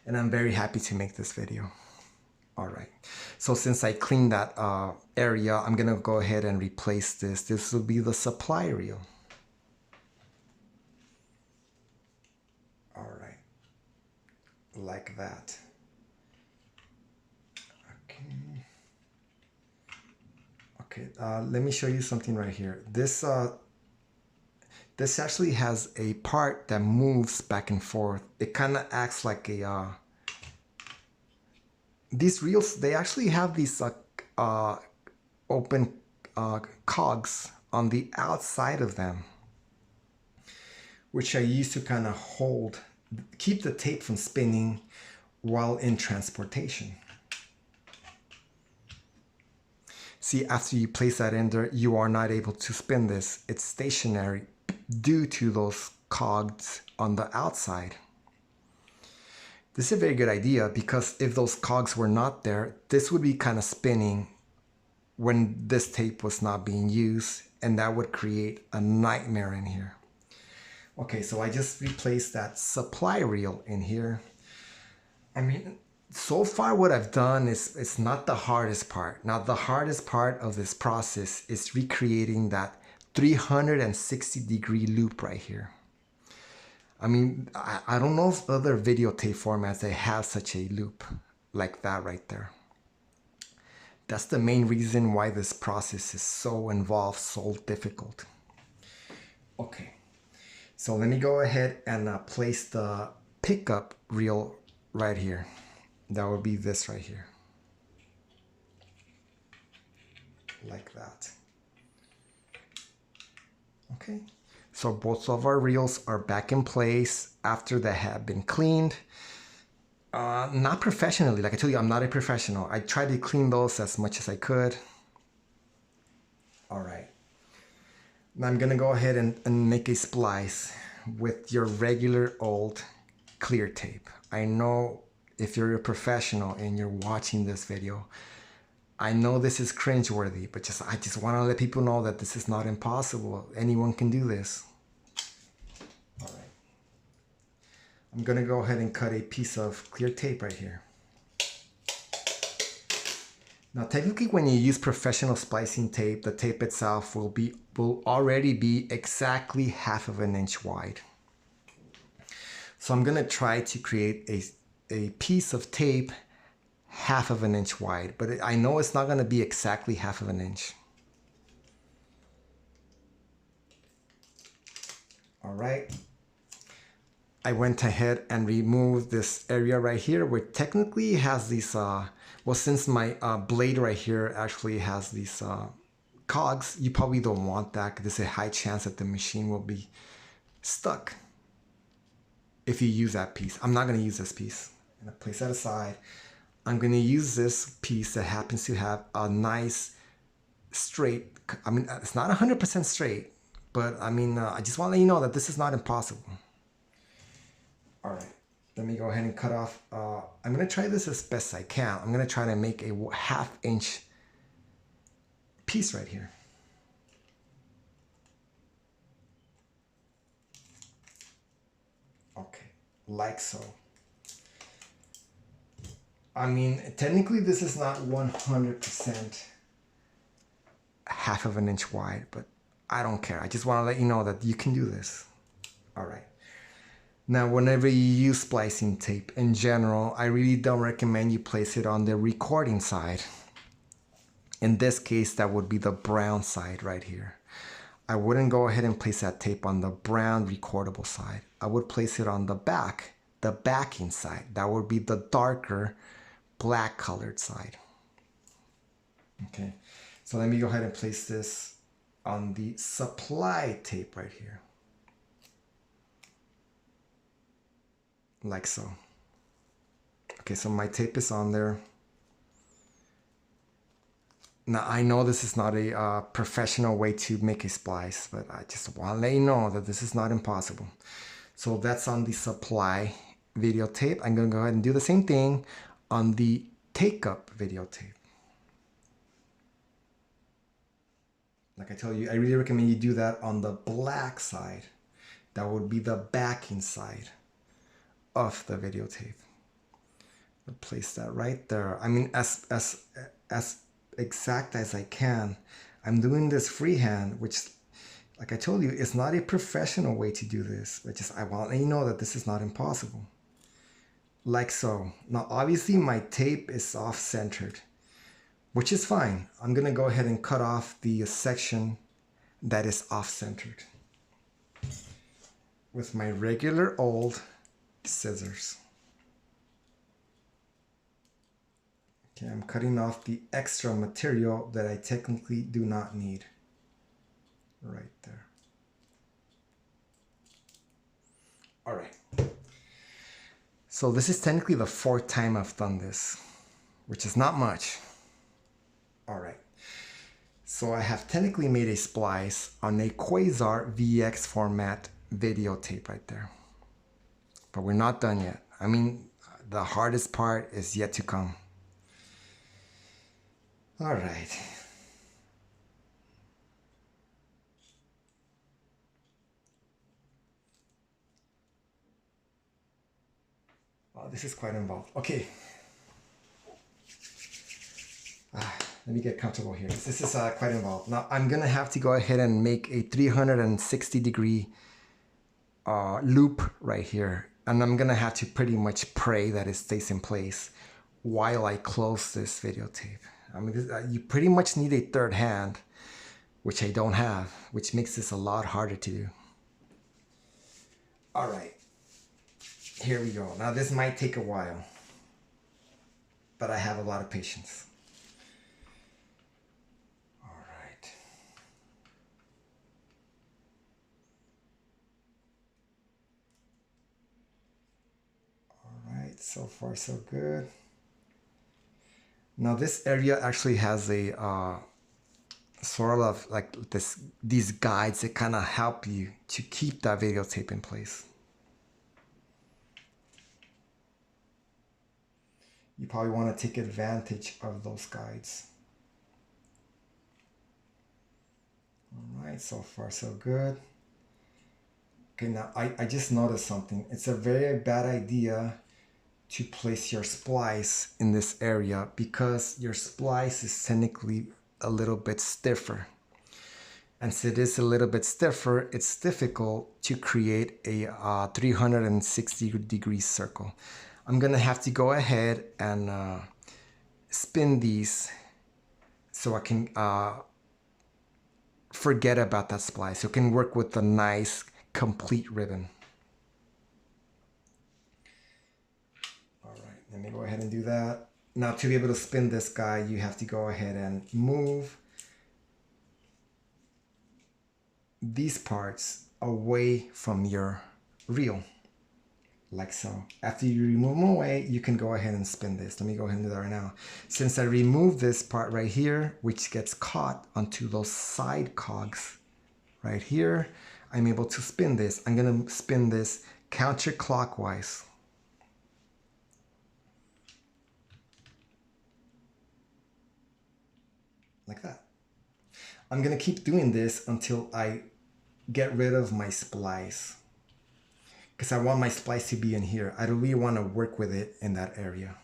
And I'm very happy to make this video. All right, so since I cleaned that area, I'm gonna go ahead and replace this. This will be the supply reel. All right, like that. Okay, let me show you something right here. This actually has a part that moves back and forth. It kind of acts like a these reels, they actually have these open cogs on the outside of them, which I use to kind of keep the tape from spinning while in transportation. See, after you place that in there, you are not able to spin this. It's stationary due to those cogs on the outside. This is a very good idea, because if those cogs were not there, this would be kind of spinning when this tape was not being used, and that would create a nightmare in here. Okay, so I just replaced that supply reel in here. I mean, so far what I've done is, it's not the hardest part. Now, the hardest part of this process is recreating that 360-degree loop right here. I mean, I don't know if other videotape formats they have such a loop like that right there. That's the main reason why this process is so involved, so difficult. Okay, so let me go ahead and place the pickup reel right here. That would be this right here. Like that. Okay, so both of our reels are back in place after they have been cleaned. Not professionally, like I told you, I'm not a professional. I tried to clean those as much as I could. All right. Now I'm gonna go ahead and make a splice with your regular old clear tape. I know if you're a professional and you're watching this video, I know this is cringeworthy, but I just want to let people know that this is not impossible. Anyone can do this. All right. I'm gonna go ahead and cut a piece of clear tape right here. Now, technically, when you use professional splicing tape, the tape itself will already be exactly 1/2 inch wide. So I'm gonna try to create a piece of tape 1/2 inch wide, but I know it's not gonna be exactly 1/2 inch. All right. I went ahead and removed this area right here where technically it has these, well, since my blade right here actually has these cogs, you probably don't want that because there's a high chance that the machine will be stuck if you use that piece. I'm not going to use this piece. I'm going to place that aside. I'm going to use this piece that happens to have a nice straight, I mean, it's not 100% straight, but I mean, I just want to let you know that this is not impossible. All right, let me go ahead and cut off. I'm going to try this as best I can. I'm going to try to make a 1/2 inch piece right here. Okay, like so. I mean, technically this is not 100% 1/2 inch wide, but I don't care. I just want to let you know that you can do this. All right. Now, whenever you use splicing tape in general, I really don't recommend you place it on the recording side. In this case, that would be the brown side right here. I wouldn't go ahead and place that tape on the brown recordable side. I would place it on the back, the backing side. That would be the darker black colored side. Okay, so let me go ahead and place this on the supply tape right here. Like so. Okay, so my tape is on there. Now, I know this is not a professional way to make a splice, but I just want to let you know that this is not impossible. So that's on the supply videotape. I'm going to go ahead and do the same thing on the take-up videotape. Like I told you, I really recommend you do that on the black side. That would be the backing side of the videotape. I'll place that right there. I mean, as exact as I can. I'm doing this freehand, which, like I told you, is not a professional way to do this. But I want you to know that this is not impossible. Like so. Now, obviously, my tape is off-centered, which is fine. I'm gonna go ahead and cut off the section that is off-centered with my regular old scissors. Okay, I'm cutting off the extra material that I technically do not need. Right there. All right. So this is technically the 4th time I've done this, which is not much. All right. So I have technically made a splice on a Quasar VX format videotape right there. But we're not done yet. I mean, the hardest part is yet to come. All right. Oh, this is quite involved. Okay. Let me get comfortable here. This is quite involved. Now I'm gonna have to go ahead and make a 360-degree loop right here. And I'm gonna have to pretty much pray that it stays in place while I close this videotape. I mean, you pretty much need a third hand, which I don't have, which makes this a lot harder to do. All right, here we go. Now this might take a while, but I have a lot of patience. All right. All right, so far so good. Now this area actually has a sort of like these guides that kind of help you to keep that videotape in place. You probably want to take advantage of those guides. All right, so far so good. Okay, now I just noticed something. It's a very bad idea to place your splice in this area because your splice is technically a little bit stiffer. And since it is a little bit stiffer, it's difficult to create a 360-degree circle. I'm gonna have to go ahead and spin these so I can forget about that splice. You can work with a nice complete ribbon. All right, let me go ahead and do that. Now to be able to spin this guy, you have to go ahead and move these parts away from your reel, like so. After you remove them away, you can go ahead and spin this. Let me go ahead and do that right now. Since I removed this part right here, which gets caught onto those side cogs right here, I'm able to spin this. I'm gonna spin this counterclockwise. Like that. I'm gonna keep doing this until I get rid of my splice, because I want my splice to be in here. I don't really want to work with it in that area.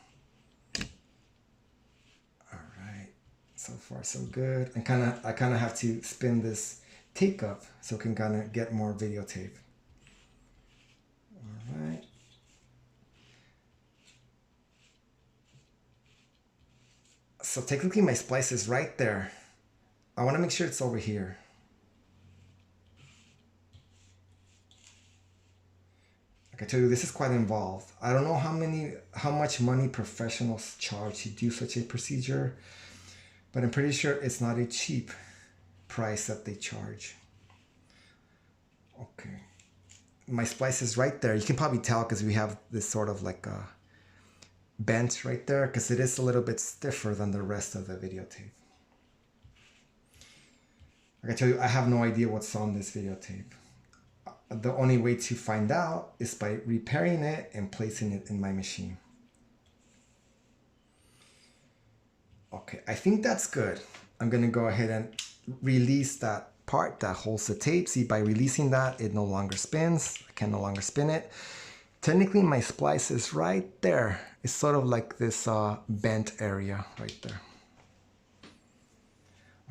All right, so far so good. And I kind of have to spin this tape up so I can kind of get more videotape. All right. So technically my splice is right there. I want to make sure it's over here. Like I tell you, this is quite involved. I don't know how much money professionals charge to do such a procedure, but I'm pretty sure it's not a cheap price that they charge. Okay. My splice is right there. You can probably tell because we have this sort of like a bent right there because it is a little bit stiffer than the rest of the videotape. Like I tell you, I have no idea what's on this videotape. The only way to find out is by repairing it and placing it in my machine. Okay, I think that's good. I'm gonna go ahead and release that part that holds the tape. See, by releasing that, it no longer spins. I can no longer spin it. Technically, my splice is right there. It's sort of like this bent area right there.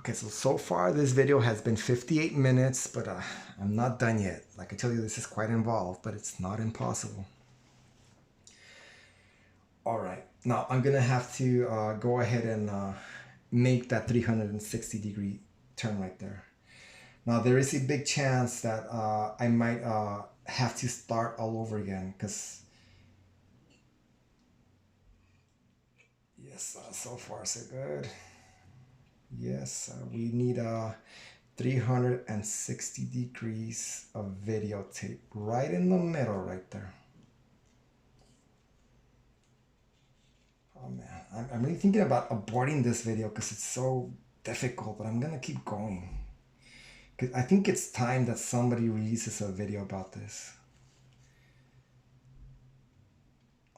Okay, so far this video has been 58 minutes, but I'm not done yet. Like I tell you, this is quite involved, but it's not impossible. All right, now I'm gonna have to go ahead and make that 360-degree turn right there. Now there is a big chance that I might have to start all over again because yes, so far so good. Yes, we need 360 degrees of videotape right in the middle right there. Oh man, I'm really thinking about aborting this video because it's so difficult, but I'm gonna keep going. Because I think it's time that somebody releases a video about this.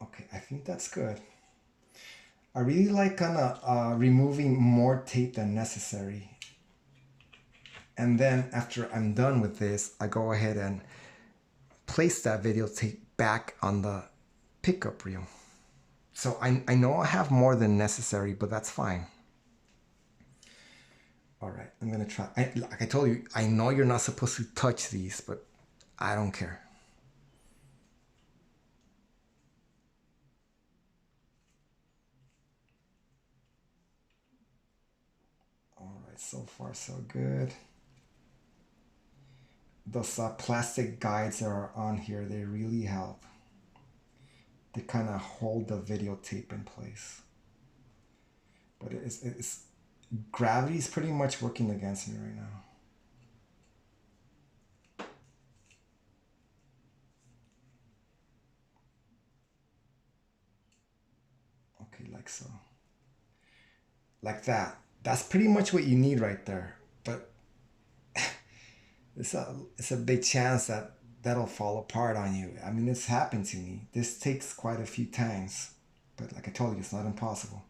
Okay, I think that's good. I really like kind of removing more tape than necessary. And then after I'm done with this, I go ahead and place that videotape back on the pickup reel. So I know I have more than necessary, but that's fine. All right, I'm gonna try. Like I told you, I know you're not supposed to touch these, but I don't care. right, so far so good. Those plastic guides that are on here, they really help. They kind of hold the videotape in place. But it's gravity is pretty much working against me right now. Okay, like so. Like that. That's pretty much what you need right there. But it's a big chance that that'll fall apart on you. I mean, it's happened to me. This takes quite a few times. But like I told you, it's not impossible.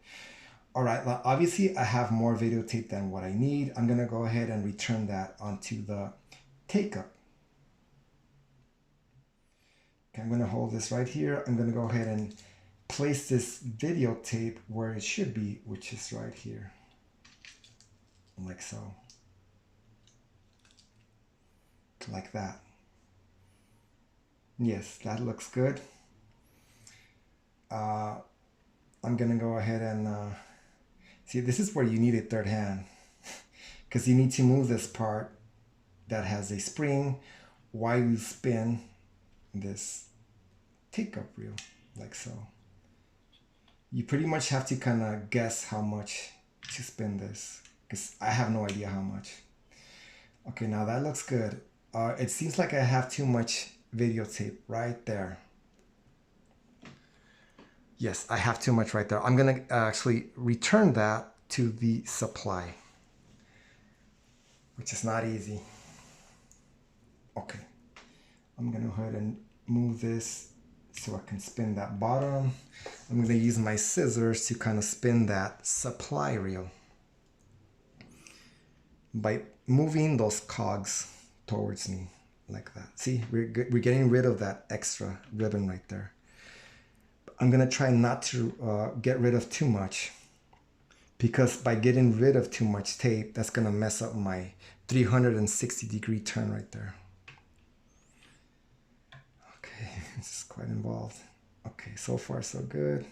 All right, well, obviously I have more videotape than what I need. I'm gonna go ahead and return that onto the take-up. Okay, I'm gonna hold this right here. I'm gonna go ahead and place this videotape where it should be, which is right here, like so, like that. Yes, that looks good. I'm gonna go ahead and see, this is where you need a third hand, because you need to move this part that has a spring while you spin this take-up reel, like so. You pretty much have to kind of guess how much to spin this, because I have no idea how much. Okay, now that looks good. It seems like I have too much videotape right there. Yes, I have too much right there. I'm gonna actually return that to the supply, which is not easy. Okay, I'm gonna go ahead and move this so I can spin that bottom. I'm gonna use my scissors to kind of spin that supply reel by moving those cogs towards me like that. See, we're getting rid of that extra ribbon right there. I'm gonna try not to get rid of too much, because by getting rid of too much tape, that's gonna mess up my 360-degree turn right there. Okay, this is quite involved. Okay, so far so good.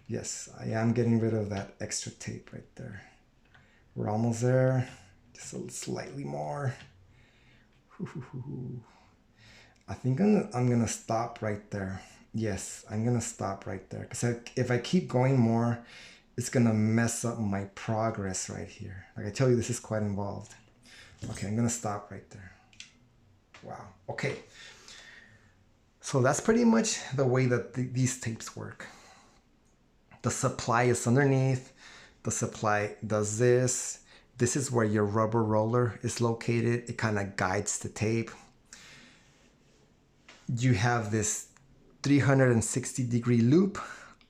Yes, I am getting rid of that extra tape right there. We're almost there, just slightly more. I think I'm gonna stop right there. Yes, I'm gonna stop right there, because if I keep going more, it's gonna mess up my progress right here. Like I tell you, this is quite involved. Okay, I'm gonna stop right there. Wow, okay. So that's pretty much the way that these tapes work. The supply is underneath. The supply does this. This is where your rubber roller is located. It kind of guides the tape. You have this 360-degree loop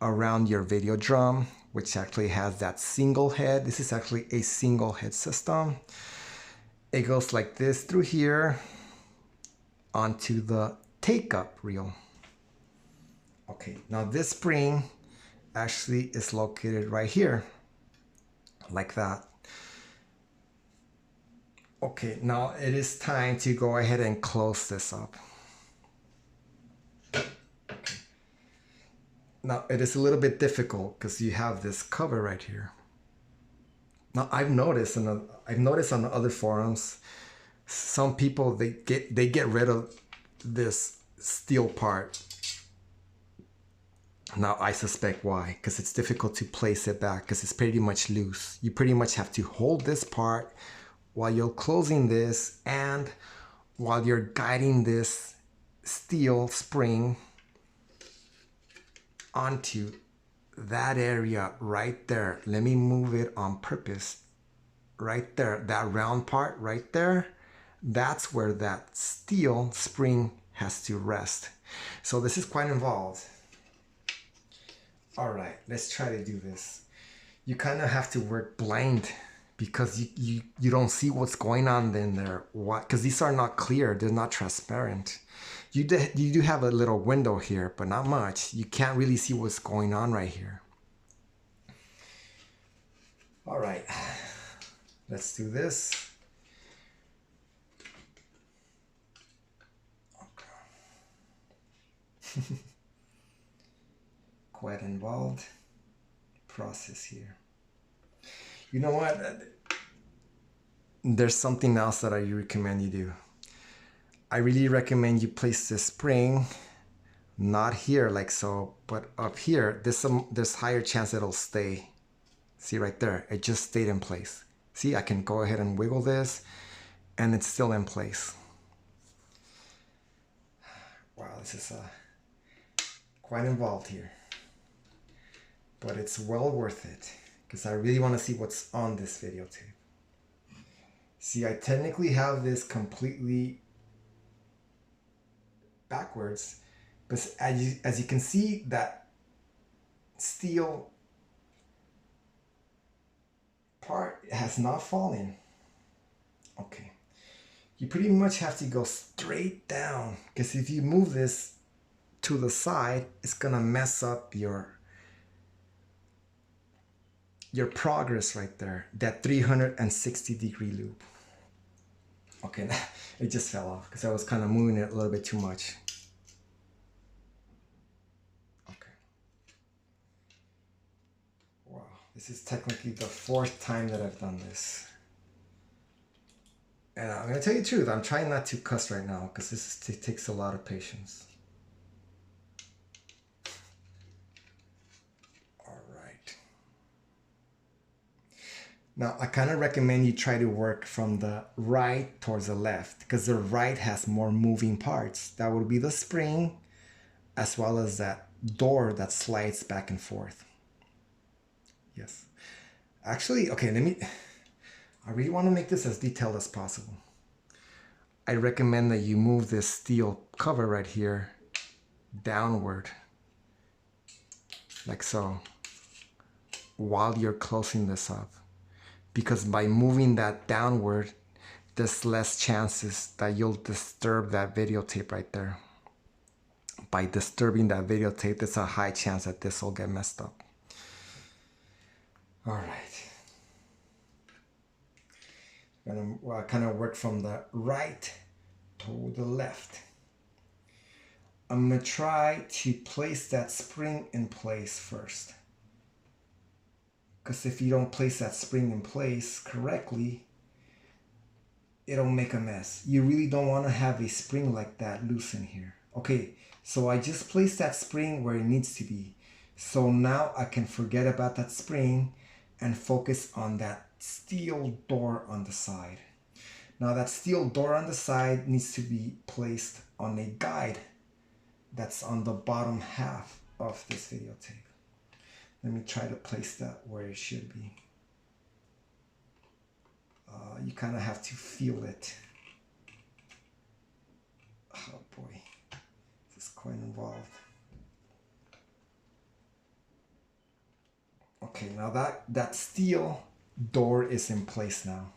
around your video drum, which actually has that single head. This is actually a single head system. It goes like this through here onto the take-up reel. Okay, now this spring actually is located right here, like that. Okay, now it is time to go ahead and close this up. Now it is a little bit difficult because you have this cover right here. Now I've noticed on other forums, some people they get rid of this steel part. Now I suspect why, because it's difficult to place it back because it's pretty much loose. You pretty much have to hold this part while you're closing this and while you're guiding this steel spring onto that area right there. Let me move it on purpose. Right there, that round part right there, that's where that steel spring has to rest. So this is quite involved. All right, let's try to do this. You kind of have to work blind because you don't see what's going on in there. Why? Because these are not clear, they're not transparent. You do have a little window here, but not much. You can't really see what's going on right here. All right, let's do this. Okay. Quite involved process here. You know what? There's something else that I recommend you do. I really recommend you place the spring not here like so, but up here. There's higher chance it'll stay. See right there, it just stayed in place. See, I can go ahead and wiggle this and it's still in place. Wow, this is quite involved here, but it's well worth it because I really want to see what's on this videotape. See, I technically have this completely backwards, but as you can see, that steel part has not fallen. Okay, you pretty much have to go straight down, because if you move this to the side, it's gonna mess up your progress right there, that 360-degree loop. Okay, it just fell off because I was kind of moving it a little bit too much. Okay. Wow, this is technically the 4th time that I've done this. And I'm gonna tell you the truth, I'm trying not to cuss right now because it takes a lot of patience. Now, I kind of recommend you try to work from the right towards the left because the right has more moving parts. That would be the spring as well as that door that slides back and forth. Yes. Actually, okay, I really want to make this as detailed as possible. I recommend that you move this steel cover right here downward, like so, while you're closing this up. Because by moving that downward, there's less chances that you'll disturb that videotape right there. By disturbing that videotape, there's a high chance that this will get messed up. All right. I'm gonna kind of work from the right to the left. I'm gonna try to place that spring in place first. Because if you don't place that spring in place correctly, it'll make a mess. You really don't want to have a spring like that loose in here. Okay, so I just placed that spring where it needs to be. So now I can forget about that spring and focus on that steel door on the side. Now that steel door on the side needs to be placed on a guide that's on the bottom half of this videotape. Let me try to place that where it should be. You kind of have to feel it. Oh boy, this is quite involved. Okay, now that steel door is in place now.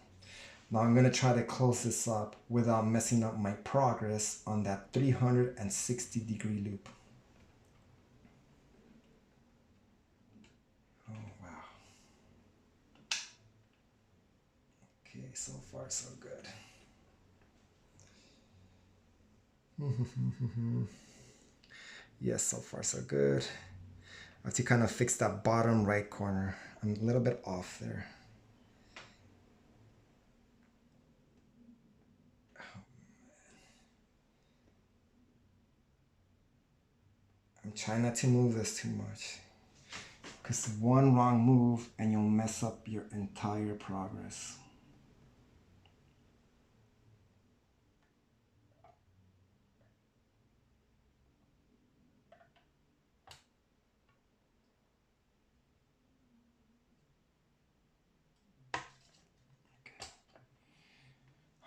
Now I'm going to try to close this up without messing up my progress on that 360-degree loop. Oh, wow. Okay, so far so good. Yes, so far so good. I have to kind of fix that bottom right corner. I'm a little bit off there. I'm trying not to move this too much, because one wrong move and you'll mess up your entire progress.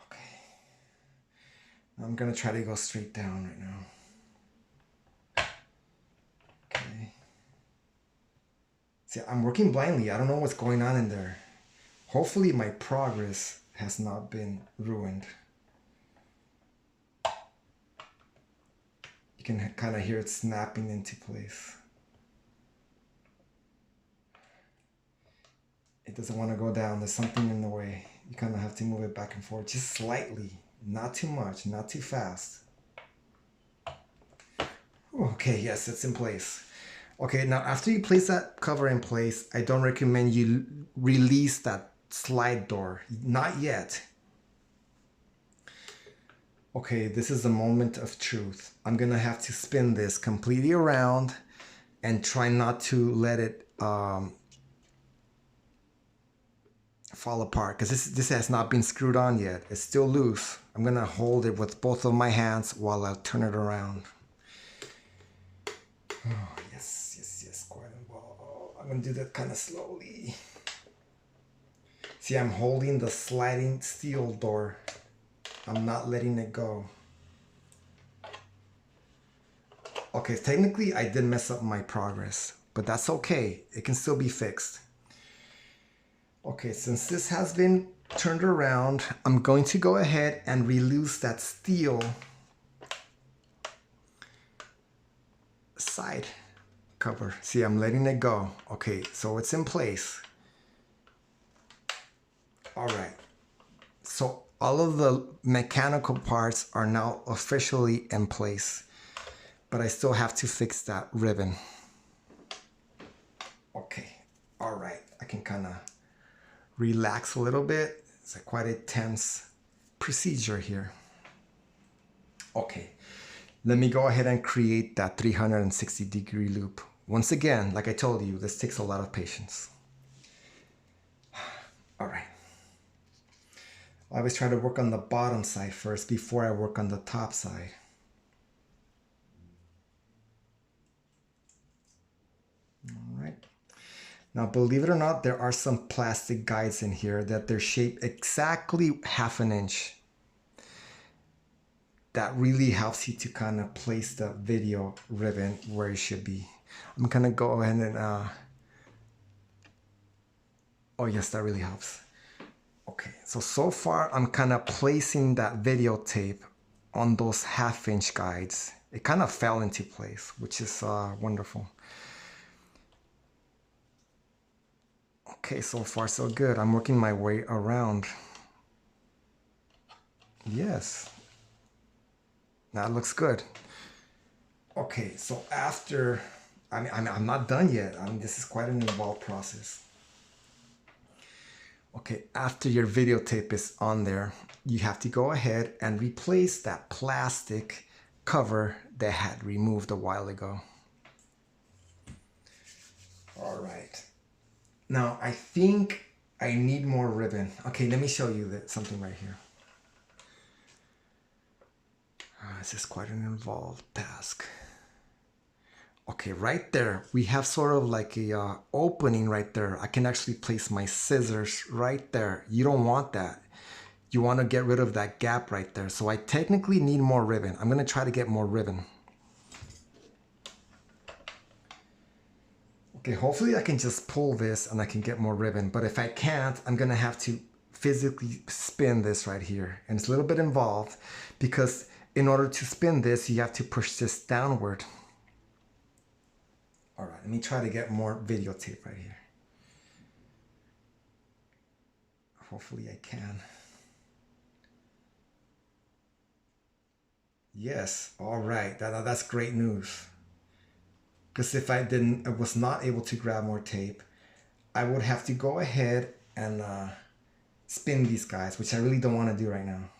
Okay. I'm gonna try to go straight down right now. Okay. See, I'm working blindly. I don't know what's going on in there. Hopefully my progress has not been ruined. You can kind of hear it snapping into place. It doesn't want to go down. There's something in the way. You kind of have to move it back and forth just slightly. Not too much, not too fast. Okay, yes, it's in place. Okay, now after you place that cover in place, I don't recommend you release that slide door. Not yet. Okay, this is the moment of truth. I'm gonna have to spin this completely around and try not to let it fall apart, because this has not been screwed on yet. It's still loose. I'm gonna hold it with both of my hands while I turn it around. Oh, yes, quite well. I'm gonna do that kind of slowly. See, I'm holding the sliding steel door. I'm not letting it go. Okay, technically I did mess up my progress, but that's okay. It can still be fixed. Okay, since this has been turned around, I'm going to go ahead and release that steel side cover. See, I'm letting it go. Okay, so it's in place. All right. So all of the mechanical parts are now officially in place, but I still have to fix that ribbon. Okay. All right. I can kind of relax a little bit. It's quite a tense procedure here. Okay. Let me go ahead and create that 360-degree loop. Once again, like I told you, this takes a lot of patience. All right. I always try to work on the bottom side first before I work on the top side. All right. Now, believe it or not, there are some plastic guides in here that they're shaped exactly 1/2 inch. That really helps you to kind of place the video ribbon where it should be. I'm gonna go ahead and, oh yes, that really helps. Okay, so far I'm kind of placing that videotape on those 1/2 inch guides. It kind of fell into place, which is wonderful. Okay, so far so good. I'm working my way around. Yes, that looks good. Okay, so after, I'm not done yet. This is quite an involved process. Okay, after your videotape is on there, you have to go ahead and replace that plastic cover that had removed a while ago. All right. Now, I think I need more ribbon. Okay, let me show you something right here. This is quite an involved task. Okay, right there, we have sort of like a opening right there. I can actually place my scissors right there. You don't want that. You want to get rid of that gap right there. So I technically need more ribbon. I'm going to try to get more ribbon. Okay, hopefully I can just pull this and I can get more ribbon. But if I can't, I'm going to have to physically spin this right here. And it's a little bit involved because in order to spin this, you have to push this downward. All right, let me try to get more videotape right here. Hopefully I can. Yes, all right, that's great news. Because if I was not able to grab more tape, I would have to go ahead and spin these guys, which I really don't want to do right now.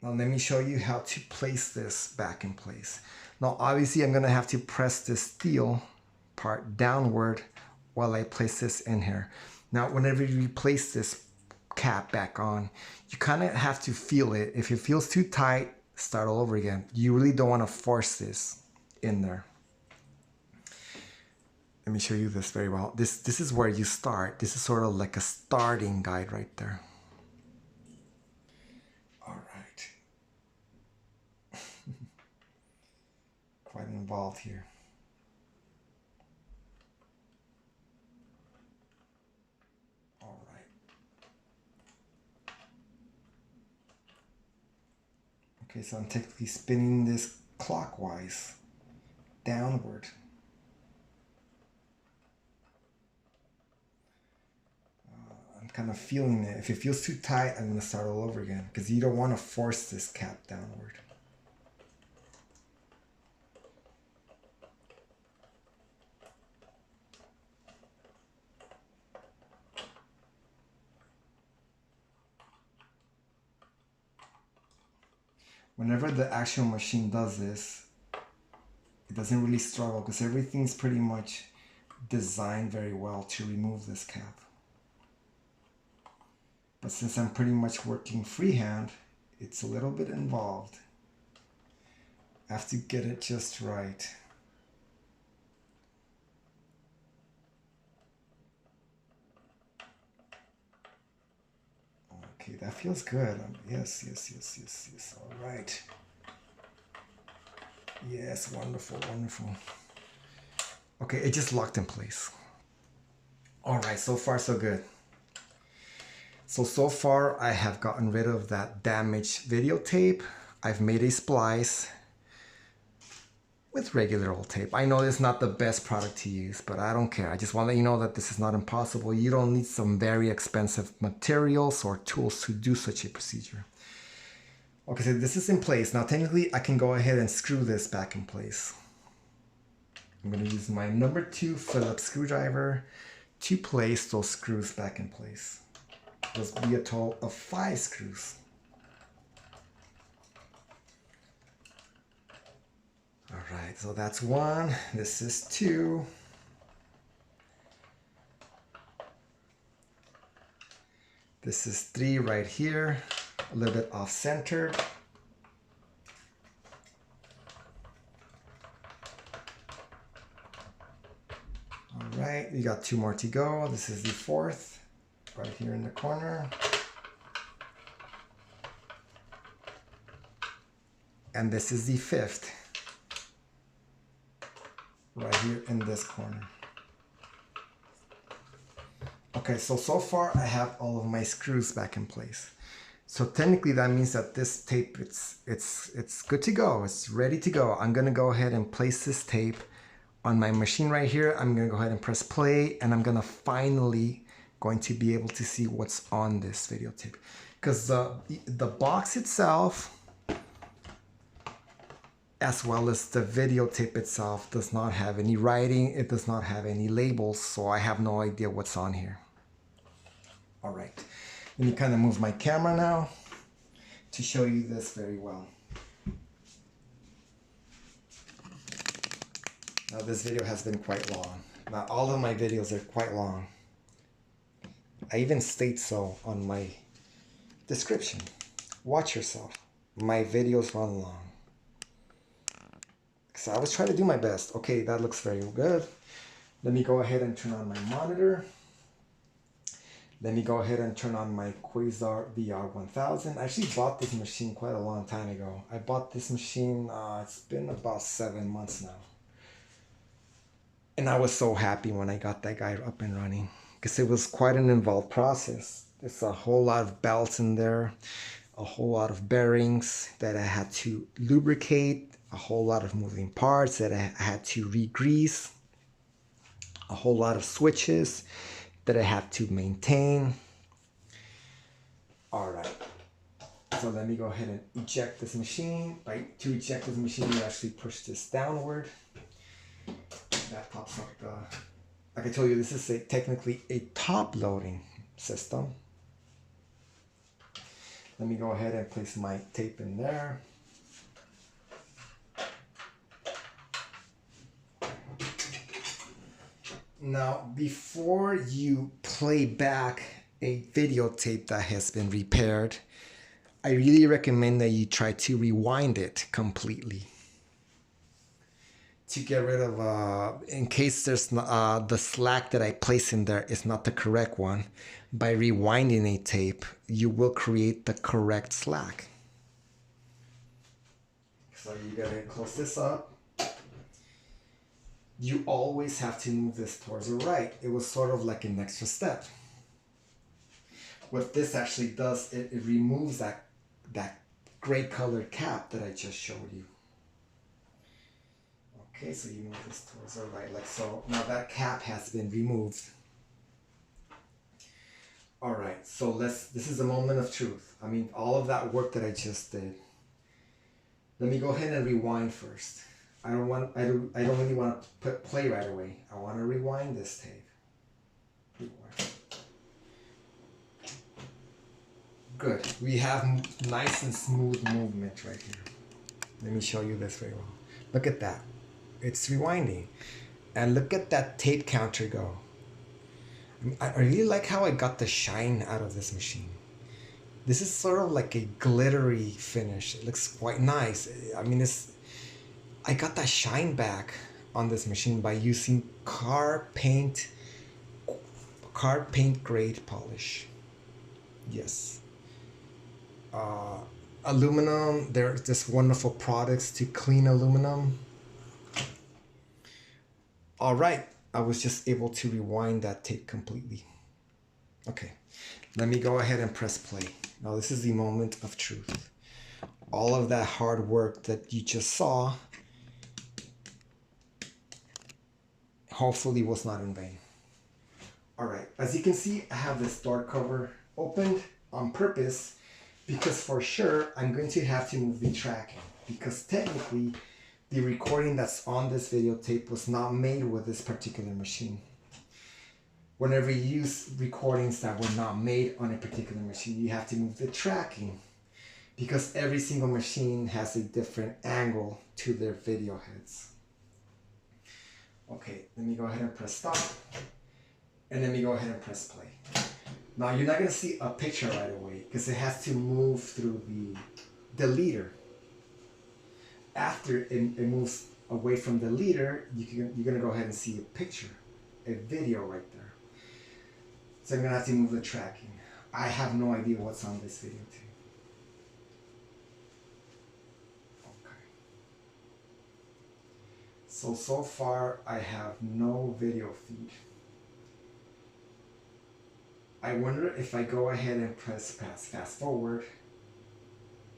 Now let me show you how to place this back in place. Now obviously I'm going to have to press this steel part downward while I place this in here. Now whenever you place this cap back on, you kind of have to feel it. If it feels too tight, start all over again. You really don't want to force this in there. Let me show you this very well. This is where you start. This is sort of like a starting guide right there. All right. quite involved here. All right. Okay, so I'm technically spinning this clockwise, downward. I'm kind of feeling it. If it feels too tight, I'm going to start all over again, because you don't want to force this cap downward. Whenever the actual machine does this, it doesn't really struggle because everything's pretty much designed very well to remove this cap. But since I'm pretty much working freehand, it's a little bit involved. I have to get it just right. Okay, that feels good. Yes. All right. Yes, wonderful. Okay, it just locked in place. All right, so far so good. So far I have gotten rid of that damaged videotape. I've made a splice with regular old tape. I know it's not the best product to use, but I don't care. I just want to let you know that this is not impossible. You don't need some very expensive materials or tools to do such a procedure. Okay, so this is in place. Now technically I can go ahead and screw this back in place. I'm going to use my number 2 Phillips screwdriver to place those screws back in place. There's be a total of 5 screws. All right, so that's 1. This is 2. This is 3 right here, a little bit off-centered. All right, you got 2 more to go. This is the 4th, right here in the corner. And this is the 5th, right here in this corner. Okay, so far I have all of my screws back in place. So technically that means that this tape, it's good to go. It's ready to go. I'm gonna go ahead and place this tape on my machine right here. I'm gonna go ahead and press play, and I'm gonna finally going to be able to see what's on this videotape. Because the box itself, as well as the videotape itself, does not have any writing. It does not have any labels, so I have no idea what's on here. All right, let me kind of move my camera now to show you this very well. Now this video has been quite long. Now all of my videos are quite long. I even state so on my description. Watch yourself. My videos run long. So I was trying to do my best. Okay, that looks very good. Let me go ahead and turn on my monitor. Let me go ahead and turn on my Quasar VR-1000. I actually bought this machine quite a long time ago. I bought this machine, it's been about 7 months now. And I was so happy when I got that guy up and running, because it was quite an involved process. There's a whole lot of belts in there, a whole lot of bearings that I had to lubricate, a whole lot of moving parts that I had to re-grease, a whole lot of switches that I have to maintain. All right, so let me go ahead and eject this machine. Right, to eject this machine, you actually push this downward. That pops up the, like I told you, this is technically a top loading system. Let me go ahead and place my tape in there. Now, before you play back a videotape that has been repaired, I really recommend that you try to rewind it completely to get rid of, in case there's the slack that I place in there is not the correct one. By rewinding a tape, you will create the correct slack. So you gotta close this up. you always have to move this towards the right. It was sort of like an extra step. What this actually does, it removes that gray colored cap that I just showed you. Okay, so you move this towards the right like so. Now that cap has been removed. All right, so this is a moment of truth. I mean, all of that work that I just did. Let me go ahead and rewind first. I don't really want to play right away. I want to rewind this tape. Rewind. Good. We have nice and smooth movement right here. Let me show you this very well. Look at that. It's rewinding. And look at that tape counter go. I really like how I got the shine out of this machine. This is sort of like a glittery finish. It looks quite nice. I mean, I got that shine back on this machine by using car paint grade polish. Yes. Aluminum, there's this wonderful products to clean aluminum. All right, I was just able to rewind that tape completely. Okay, let me go ahead and press play. Now this is the moment of truth. All of that hard work that you just saw hopefully was not in vain. All right, as you can see, I have this door cover opened on purpose because for sure I'm going to have to move the tracking, because technically the recording that's on this videotape was not made with this particular machine. Whenever you use recordings that were not made on a particular machine, you have to move the tracking, because every single machine has a different angle to their video heads. Okay, let me go ahead and press stop, and let me go ahead and press play. Now you're not going to see a picture right away because it has to move through the deleter. After it moves away from the leader, you're going to go ahead and see a picture, a video right there. So I'm going to have to move the tracking. I have no idea what's on this video too. Okay. So far I have no video feed. I wonder if I go ahead and press fast forward,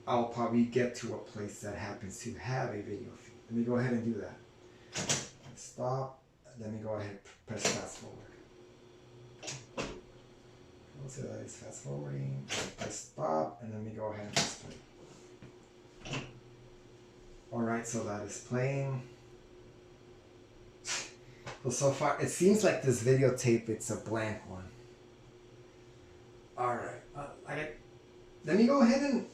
I'll probably get to a place that happens to have a video feed. Let me go ahead and do that. Stop. Let me go ahead and press fast forward. So that is fast forwarding. Press stop, and let me go ahead and press play. Alright, so that is playing. So far, it seems like this videotape, it's a blank one. Alright, let me go ahead and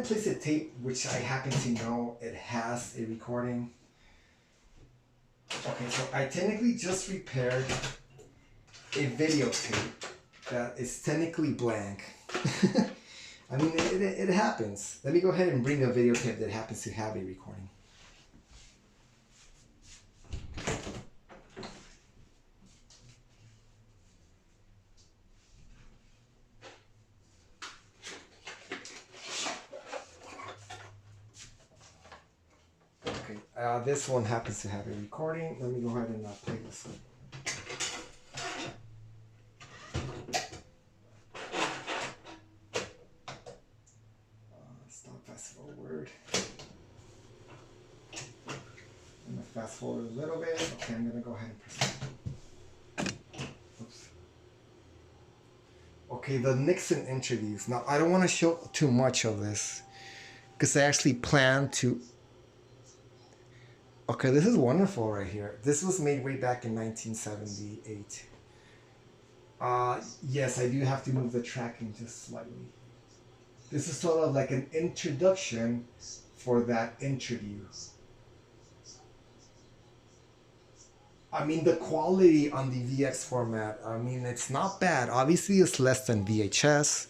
place a tape which I happen to know it has a recording. Okay, so I technically just repaired a videotape that is technically blank. I mean, it happens. Let me go ahead and bring a videotape that happens to have a recording. This one happens to have a recording. Let me go ahead and play this one. Stop, fast forward. I'm going to fast forward a little bit. Okay, I'm going to go ahead and press it. Oops. Okay, the Nixon interviews. Now, I don't want to show too much of this because I actually plan to. Okay, this is wonderful right here. This was made way back in 1978. Yes, I do have to move the tracking just slightly. This is sort of like an introduction for that interview. I mean, the quality on the VX format, I mean, it's not bad. Obviously, it's less than VHS.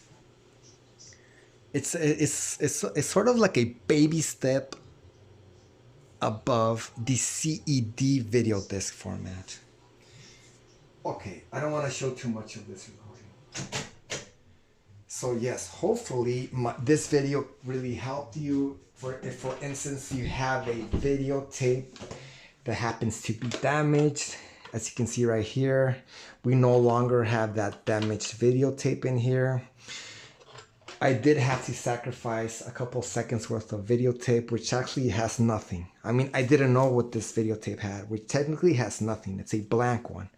It's sort of like a baby step above the CED video disc format. Okay, I don't want to show too much of this recording. So yes, hopefully this video really helped you. If for instance you have a videotape that happens to be damaged. As you can see right here, we no longer have that damaged videotape in here. I did have to sacrifice a couple seconds worth of videotape, which actually has nothing. I mean, I didn't know what this videotape had, which technically has nothing. It's a blank one,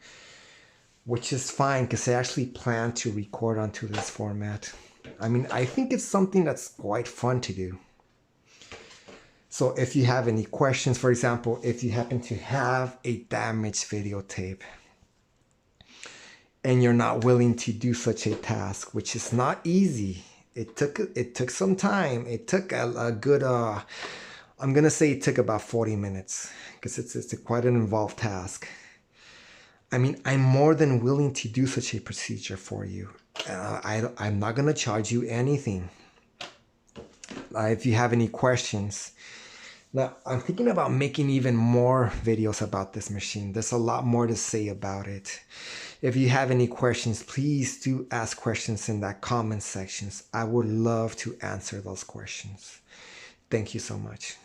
which is fine because I actually plan to record onto this format. I mean, I think it's something that's quite fun to do. So if you have any questions, for example, if you happen to have a damaged videotape and you're not willing to do such a task, which is not easy. It took some time. It took a good, I'm going to say it took about 40 minutes because it's quite an involved task. I mean, I'm more than willing to do such a procedure for you. I'm not going to charge you anything. If you have any questions. Now, I'm thinking about making even more videos about this machine. There's a lot more to say about it. If you have any questions, please do ask questions in that comment sections. I would love to answer those questions. Thank you so much.